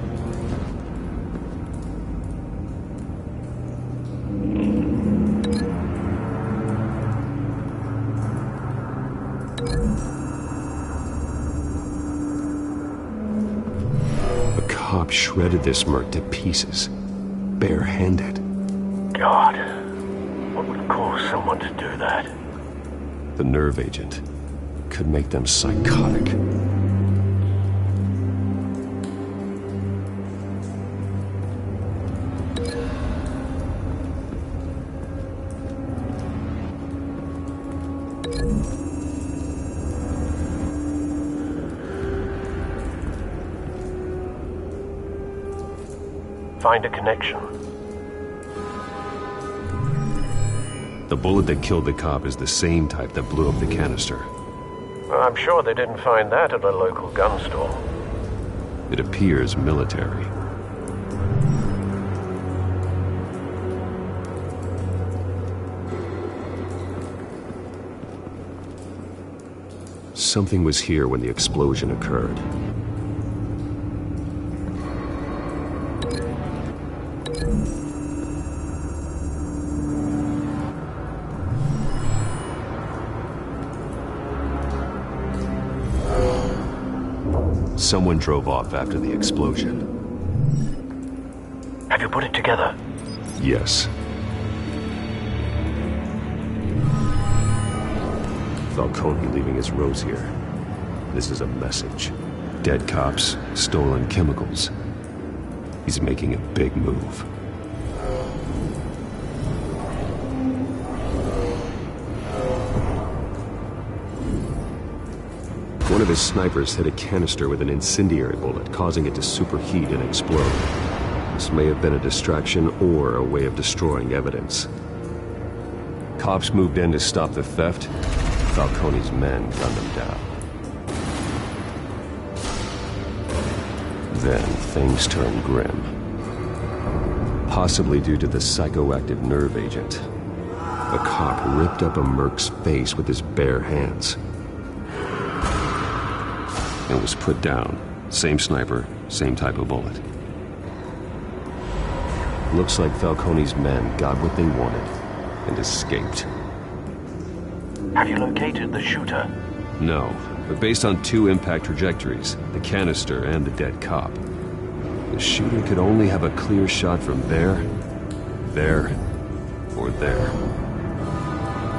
Shredded this merc to pieces, barehanded. God, what would cause someone to do that? The nerve agent could make them psychotic. Find a connection. The bullet that killed the cop is the same type that blew up the canister. Well, I'm sure they didn't find that at a local gun store. It appears military. Something was here when the explosion occurred. Someone drove off after the explosion. Have you put it together? Yes. Falcone leaving his rose here. This is a message. Dead cops, stolen chemicals. He's making a big move. One of his snipers hit a canister with an incendiary bullet, causing it to superheat and explode. This may have been a distraction or a way of destroying evidence. Cops moved in to stop the theft. Falcone's men gunned them down. Then things turned grim. Possibly due to the psychoactive nerve agent. A cop ripped up a merc's face with his bare hands. And was put down. Same sniper, same type of bullet. Looks like Falcone's men got what they wanted and escaped. Have you located the shooter? No, but based on two impact trajectories, the canister and the dead cop, the shooter could only have a clear shot from there, or there.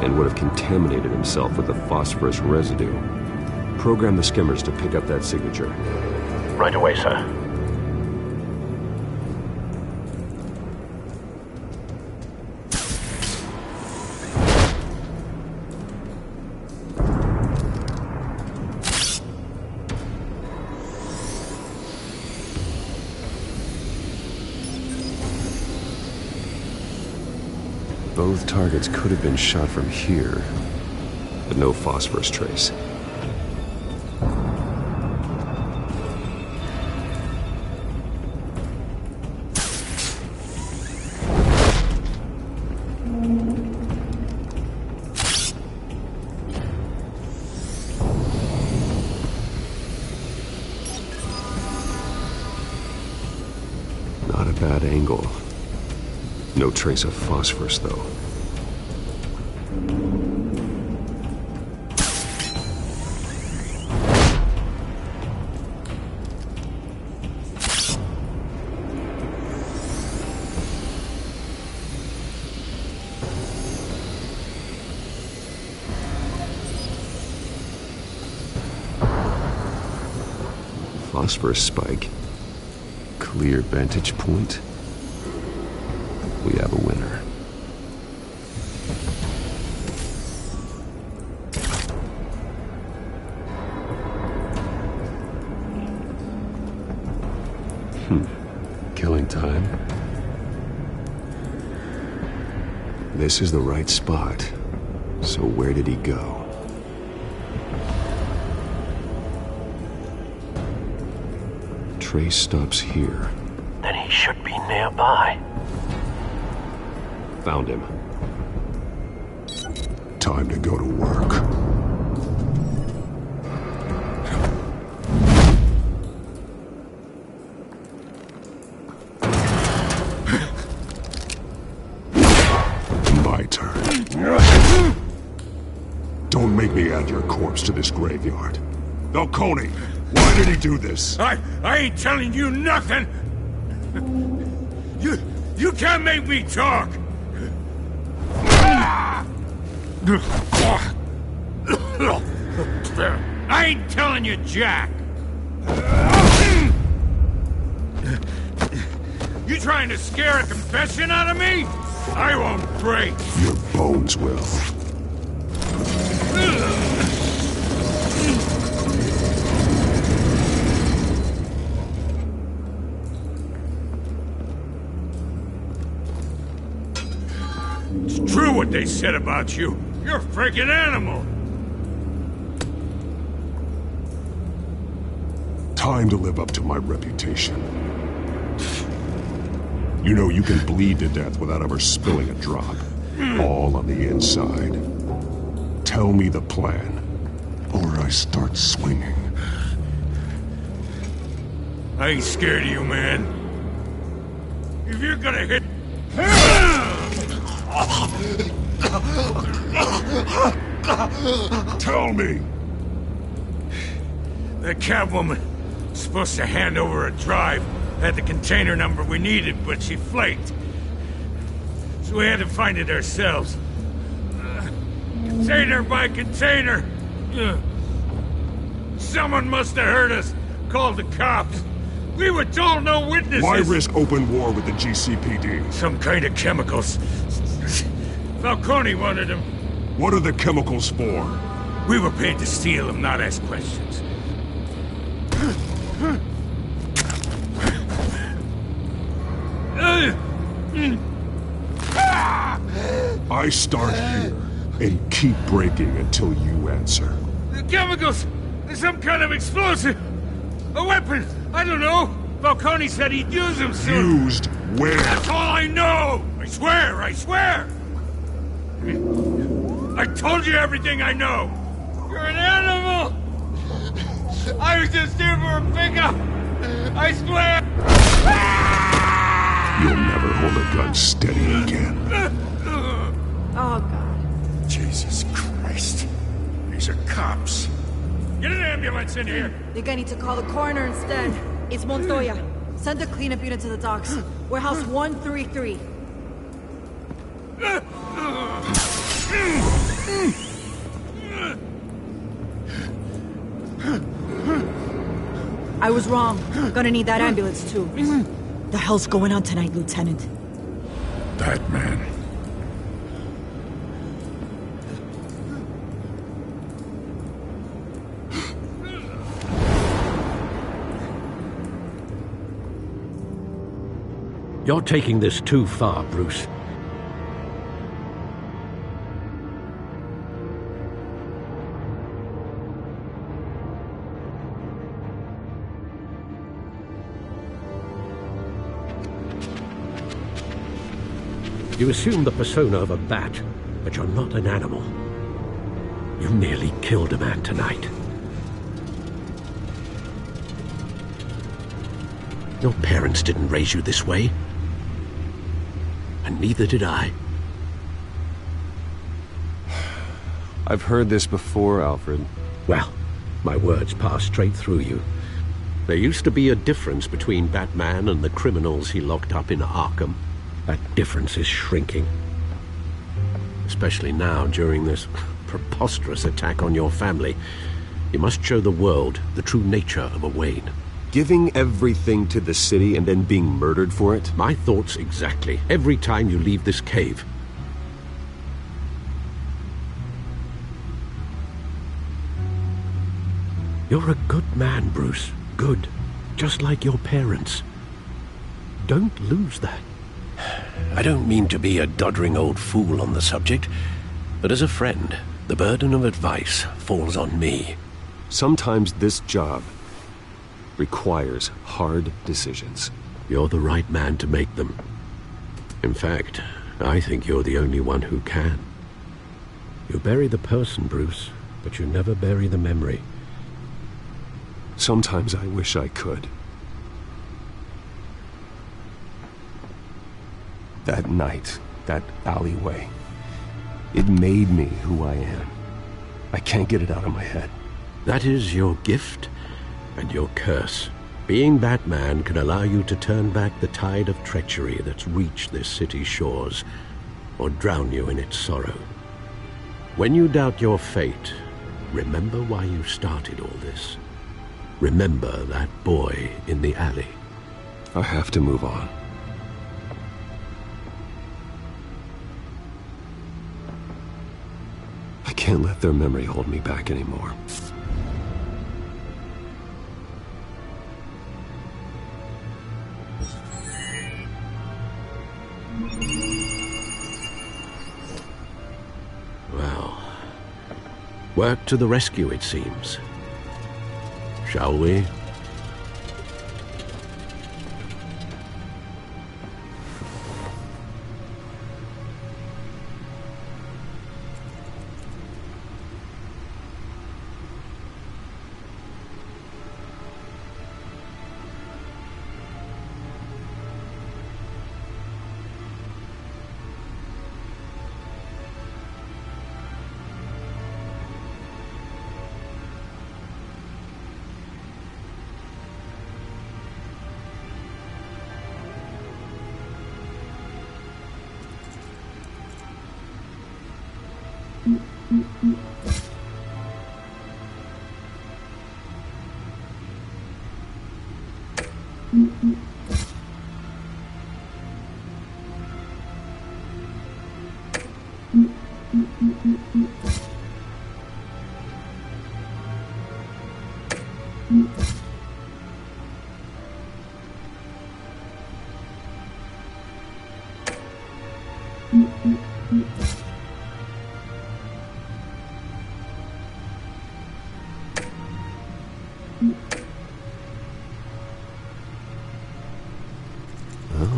And would have contaminated himself with the phosphorus residue. Program the skimmers to pick up that signature. Right away, sir. Both targets could have been shot from here, but no phosphorus trace. Not a bad angle. No trace of phosphorus, though. Phosphorus spike. Clear vantage point. We have a winner. Killing time. This is the right spot. So where did he go? Trace stops here. Then he should be nearby. Found him. Time to go to work. My turn. Don't make me add your corpse to this graveyard. Falcone, why did he do this? I ain't telling you nothing! You can't make me talk! I ain't telling you, Jack! You trying to scare a confession out of me? I won't break! Your bones will. It's true what they said about you. You're a freaking animal. Time to live up to my reputation. You know you can bleed to death without ever spilling a drop. All on the inside. Tell me the plan, or I start swinging. I ain't scared of you, man. If you're gonna hit... Tell me! The cabwoman was supposed to hand over a drive. Had the container number we needed, but she flaked. So we had to find it ourselves. Container by container. Someone must have heard us. Called the cops. We were told no witnesses. Why risk open war with the GCPD? Some kind of chemicals. Falcone wanted them. What are the chemicals for? We were paid to steal them, not ask questions. I start here and keep breaking until you answer. The chemicals! There's some kind of explosive! A weapon! I don't know! Falcone said he'd use them soon! Used where? That's all I know! I swear! I swear! I told you everything I know! You're an animal! I was just here for a pickup! I swear! You'll never hold a gun steady again. Oh, God. Jesus Christ. These are cops. Get an ambulance in here! Think I need to call the coroner instead. It's Montoya. Send the cleanup unit to the docks. Warehouse 133. I was wrong. Gonna need that ambulance, too. The hell's going on tonight, Lieutenant? Batman. You're taking this too far, Bruce. You assume the persona of a bat, but you're not an animal. You nearly killed a man tonight. Your parents didn't raise you this way. And neither did I. I've heard this before, Alfred. Well, my words pass straight through you. There used to be a difference between Batman and the criminals he locked up in Arkham. That difference is shrinking. Especially now, during this preposterous attack on your family. You must show the world the true nature of a Wayne. Giving everything to the city and then being murdered for it? My thoughts exactly. Every time you leave this cave. You're a good man, Bruce. Good. Just like your parents. Don't lose that. I don't mean to be a doddering old fool on the subject, but as a friend, the burden of advice falls on me. Sometimes this job requires hard decisions. You're the right man to make them. In fact, I think you're the only one who can. You bury the person, Bruce, but you never bury the memory. Sometimes I wish I could. That night, that alleyway, it made me who I am. I can't get it out of my head. That is your gift and your curse. Being Batman can allow you to turn back the tide of treachery that's reached this city's shores, or drown you in its sorrow. When you doubt your fate, remember why you started all this. Remember that boy in the alley. I have to move on. I can't let their memory hold me back anymore. Well, work to the rescue, it seems. Shall we?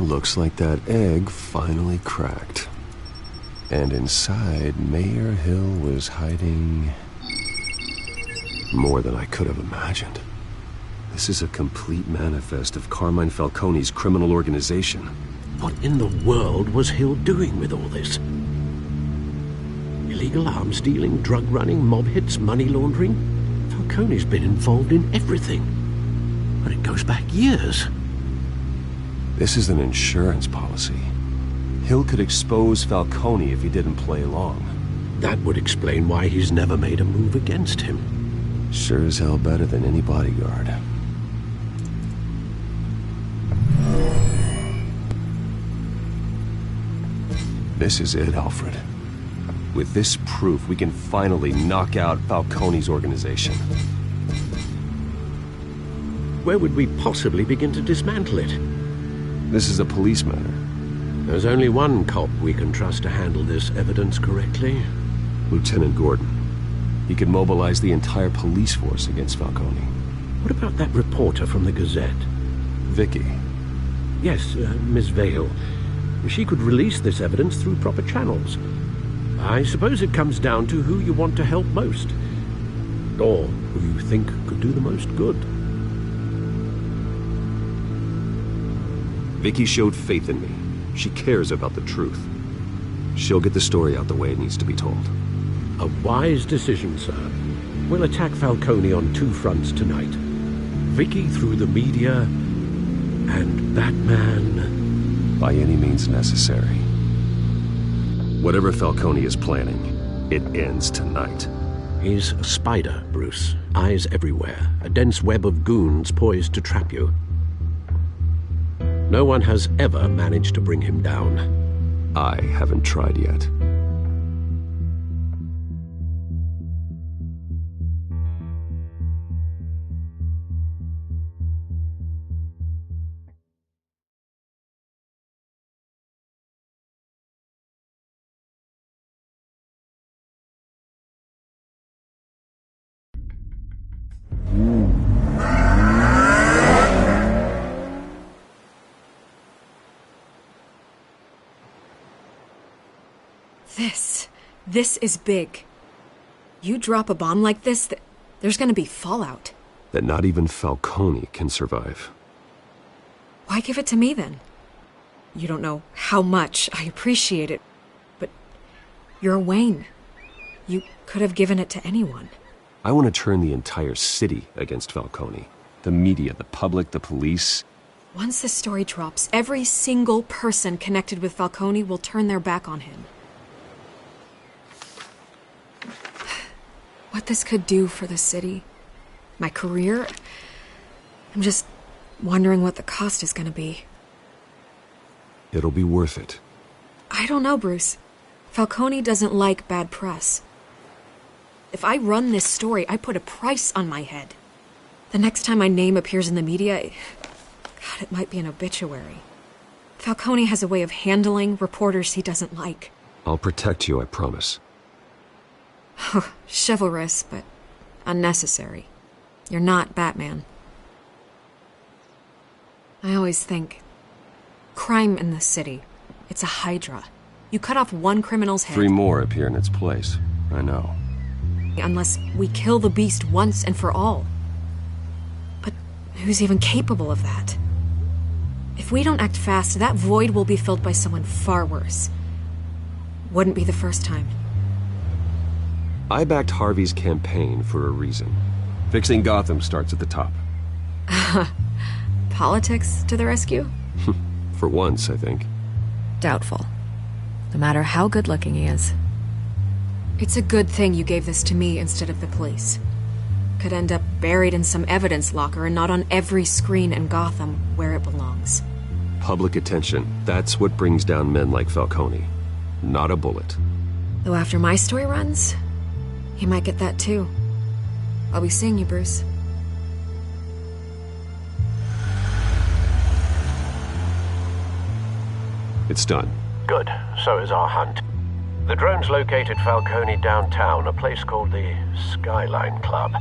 Looks like that egg finally cracked. And inside, Mayor Hill was hiding more than I could have imagined. This is a complete manifest of Carmine Falcone's criminal organization. What in the world was Hill doing with all this? Illegal arms dealing, drug running, mob hits, money laundering? Falcone's been involved in everything. But it goes back years. This is an insurance policy. Hill could expose Falcone if he didn't play along. That would explain why he's never made a move against him. Sure as hell better than any bodyguard. This is it, Alfred. With this proof, we can finally knock out Falcone's organization. Where would we possibly begin to dismantle it? This is a police matter. There's only one cop we can trust to handle this evidence correctly. Lieutenant Gordon. He could mobilize the entire police force against Falcone. What about that reporter from the Gazette? Vicky. Yes, Miss Vale. She could release this evidence through proper channels. I suppose it comes down to who you want to help most. Or who you think could do the most good. Vicky showed faith in me. She cares about the truth. She'll get the story out the way it needs to be told. A wise decision, sir. We'll attack Falcone on two fronts tonight. Vicky through the media, and Batman... by any means necessary. Whatever Falcone is planning, it ends tonight. He's a spider, Bruce. Eyes everywhere. A dense web of goons poised to trap you. No one has ever managed to bring him down. I haven't tried yet. This is big. You drop a bomb like this, there's gonna be fallout. That not even Falcone can survive. Why give it to me, then? You don't know how much I appreciate it, but you're Wayne. You could have given it to anyone. I want to turn the entire city against Falcone. The media, the public, the police. Once this story drops, every single person connected with Falcone will turn their back on him. What this could do for the city, my career, I'm just wondering what the cost is gonna be. It'll be worth it. I don't know, Bruce. Falcone doesn't like bad press. If I run this story, I put a price on my head. The next time my name appears in the media, God, it might be an obituary. Falcone has a way of handling reporters he doesn't like. I'll protect you, I promise. Chivalrous, but unnecessary. You're not Batman. I always think, crime in the city, it's a hydra. You cut off one criminal's head... 3 more appear in its place. I know. Unless we kill the beast once and for all. But who's even capable of that? If we don't act fast, that void will be filled by someone far worse. Wouldn't be the first time. I backed Harvey's campaign for a reason. Fixing Gotham starts at the top. Politics to the rescue? For once, I think. Doubtful. No matter how good-looking he is. It's a good thing you gave this to me instead of the police. Could end up buried in some evidence locker and not on every screen in Gotham where it belongs. Public attention. That's what brings down men like Falcone. Not a bullet. Though after my story runs, he might get that too. I'll be seeing you, Bruce. It's done. Good. So is our hunt. The drone's located Falcone downtown, a place called the Skyline Club.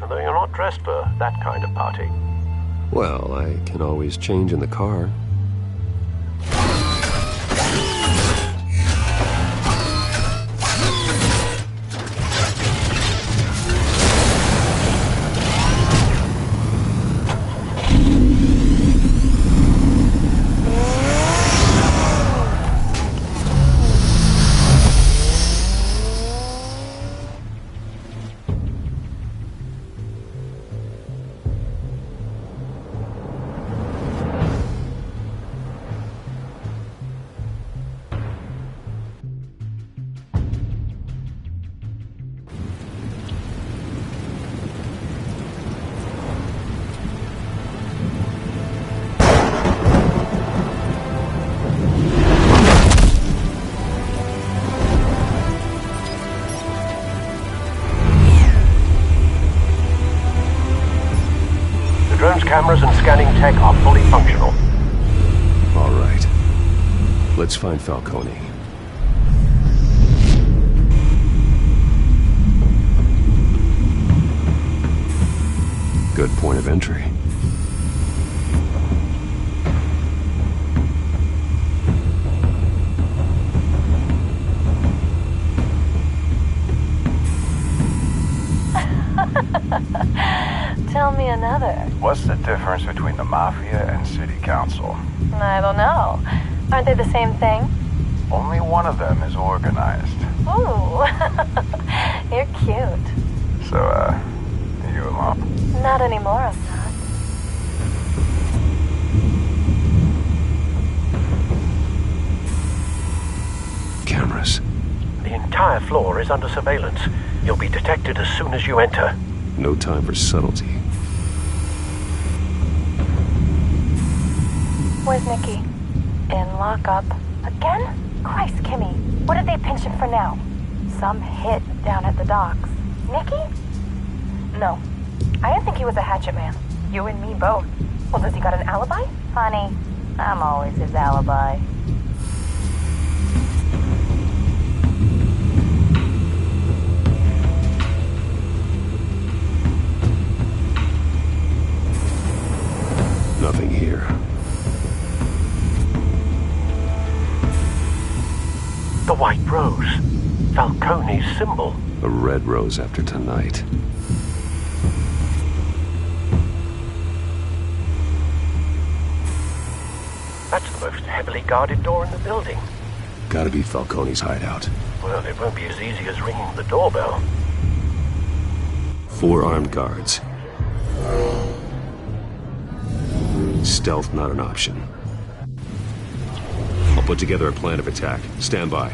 Although you're not dressed for that kind of party. Well, I can always change in the car. Cameras and scanning tech are fully functional. All right. Let's find Falcone. Good point of entry. Tell me another. What's the difference between the Mafia and City Council? I don't know. Aren't they the same thing? Only one of them is organized. Ooh. You're cute. So, you a mop? Not anymore, I'm not. Cameras. The entire floor is under surveillance. You'll be detected as soon as you enter. No time for subtlety. Where's Nicky? In lockup. Again? Christ, Kimmy. What did they pinch him for now? Some hit down at the docks. Nicky? No. I didn't think he was a hatchet man. You and me both. Well, does he got an alibi? Honey, I'm always his alibi. Nothing here. The white rose. Falcone's symbol. A red rose after tonight. That's the most heavily guarded door in the building. Gotta be Falcone's hideout. Well, it won't be as easy as ringing the doorbell. 4 armed guards. Stealth not an option. I'll put together a plan of attack. Stand by.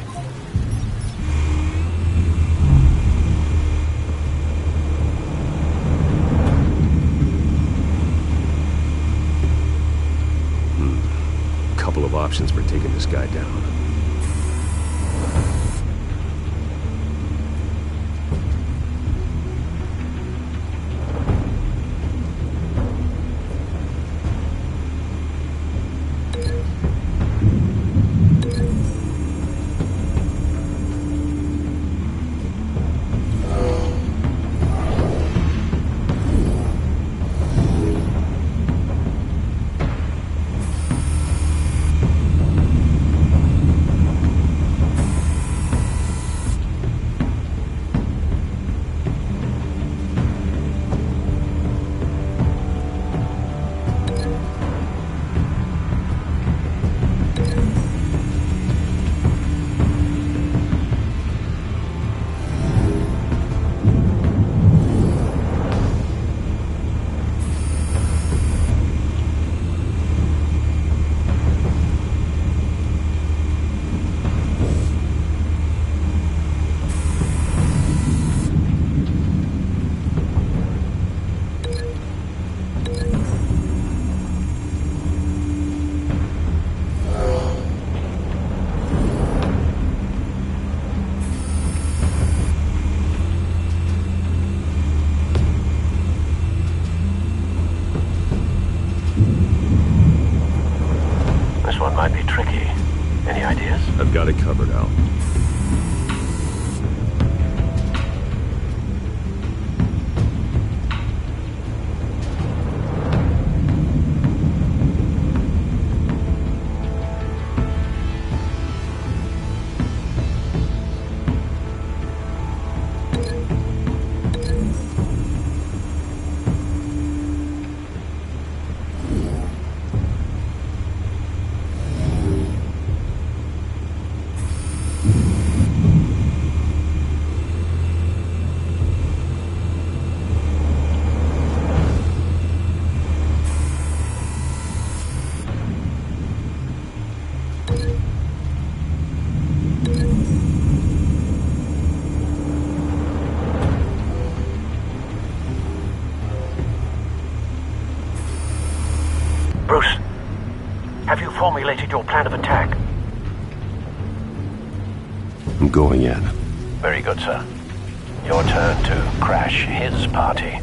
Couple of options for taking this guy down. job might be tricky. Any ideas? I've got it covered, Al. Bruce, have you formulated your plan of attack? I'm going in. Very good, sir. Your turn to crash his party.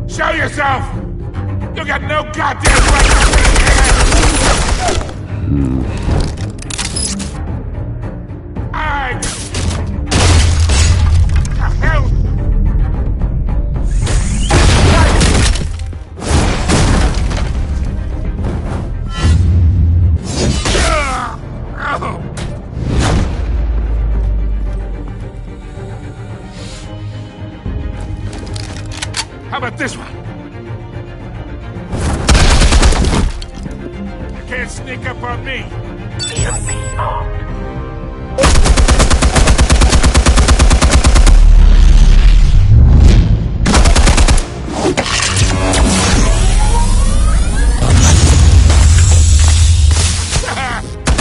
Show yourself! You got no goddamn right to be here! The hell? How about this one? You can't sneak up on me. EMP armed.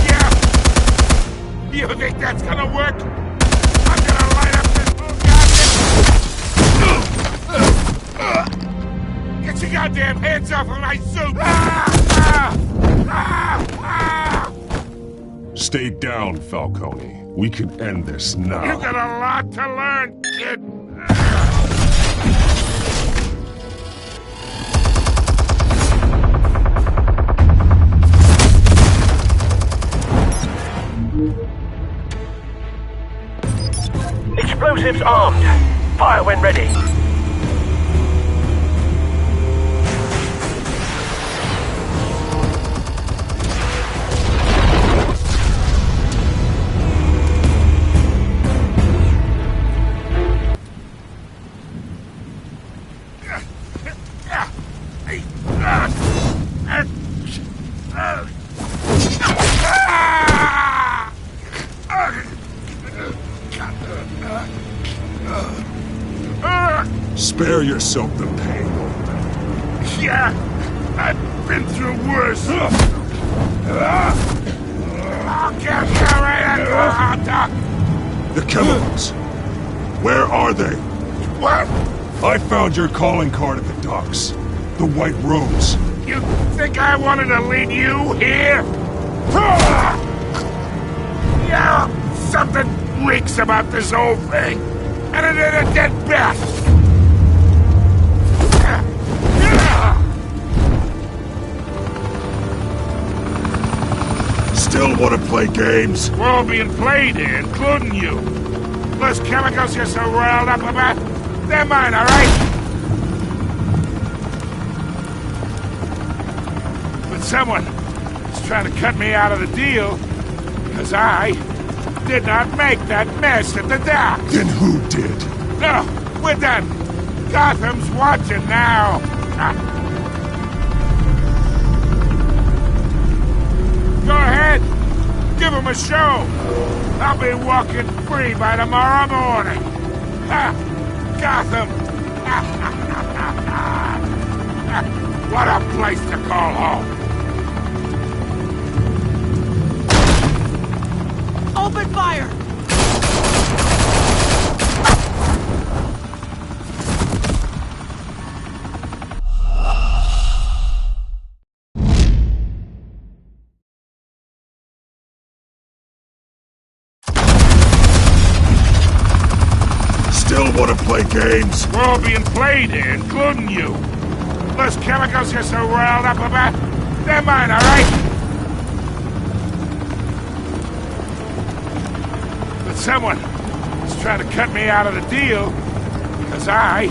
Yeah. You think that's gonna work? I'm gonna light up this goddamn... Get your goddamn hands off of my suit! Stay down, Falcone. We can end this now. You got a lot to learn, kid. Explosives armed. Fire when ready. Spare yourself the pain. Yeah, I've been through worse. I'll get you right at the hot dog. The chemicals. Where are they? What? I found your calling card at the docks. The White Rose. You think I wanted to lead you here? Yeah, Something reeks about this whole thing, and it ain't a dead bat. Still want to play games? We're all being played here, including you. Those chemicals you're so riled up about, they're mine, all right? But someone is trying to cut me out of the deal, because I did not make that mess at the docks. Then who did? No, we're done. Gotham's watching now. Go ahead. Give him a show. I'll be walking free by tomorrow morning. Ha! Gotham. What a place to call home. Open fire! Still want to play games? We're all being played here, including you. Those chemicals you're so riled up about, they're mine, all right? But someone is trying to cut me out of the deal, because I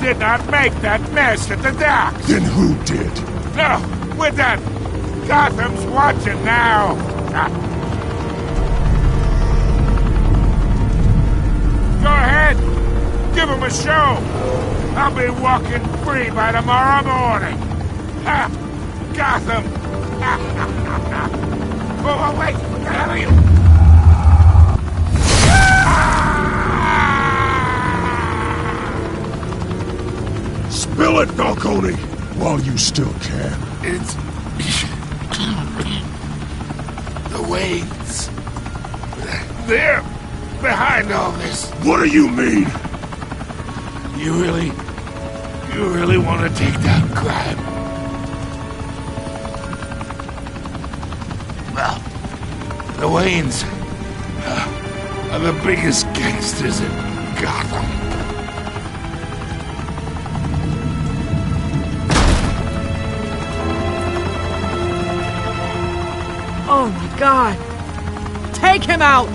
did not make that mess at the docks. Then who did? No, we're done. Gotham's watching now. Go ahead. Give him a show. I'll be walking free by tomorrow morning. Ha! Gotham. Oh, wait. What the hell are you? Spill it, Falcone, while you still can. It's the Waynes. They're behind all this. What do you mean? You really want to take down crime? Well, the Waynes are the biggest gangsters in Gotham. Oh my God! Take him out!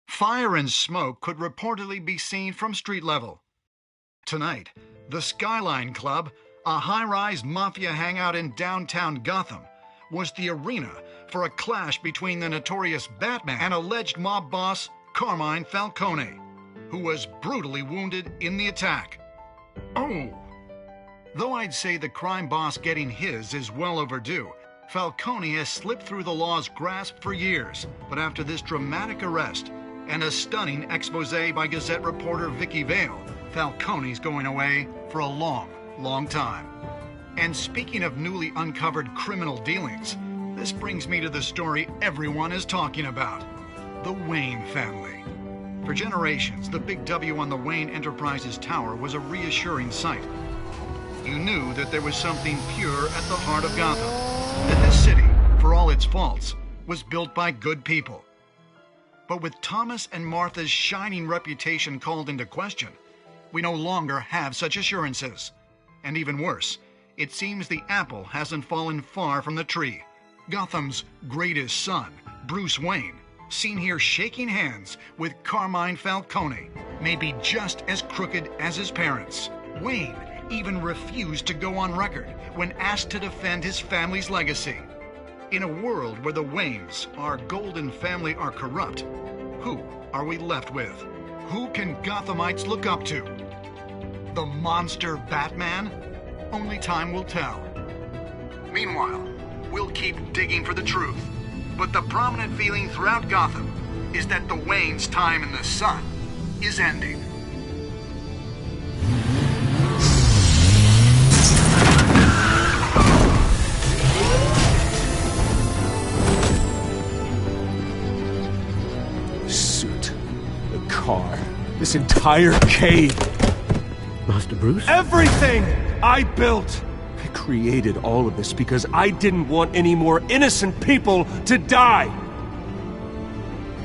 Fire and smoke could reportedly be seen from street level. Tonight, the Skyline Club, a high-rise mafia hangout in downtown Gotham, was the arena for a clash between the notorious Batman and alleged mob boss Carmine Falcone, who was brutally wounded in the attack. Oh! Though I'd say the crime boss getting his is well overdue, Falcone has slipped through the law's grasp for years, but after this dramatic arrest and a stunning expose by Gazette reporter Vicky Vale, Falcone's going away for a long, long time. And speaking of newly uncovered criminal dealings, this brings me to the story everyone is talking about, the Wayne family. For generations, the big W on the Wayne Enterprises Tower was a reassuring sight. You knew that there was something pure at the heart of Gotham, that this city, for all its faults, was built by good people. But with Thomas and Martha's shining reputation called into question, we no longer have such assurances. And even worse, it seems the apple hasn't fallen far from the tree. Gotham's greatest son, Bruce Wayne, seen here shaking hands with Carmine Falcone, may be just as crooked as his parents. Wayne even refused to go on record when asked to defend his family's legacy. In a world where the Waynes, our golden family, are corrupt, who are we left with? Who can Gothamites look up to? The monster Batman? Only time will tell. Meanwhile, we'll keep digging for the truth. But the prominent feeling throughout Gotham is that the Waynes' time in the sun is ending. this entire cave. Master Bruce? Everything I built! I created all of this because I didn't want any more innocent people to die!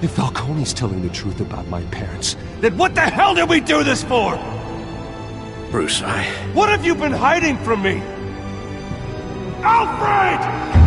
If Falcone's telling the truth about my parents, then what the hell did we do this for? Bruce, What have you been hiding from me? Alfred!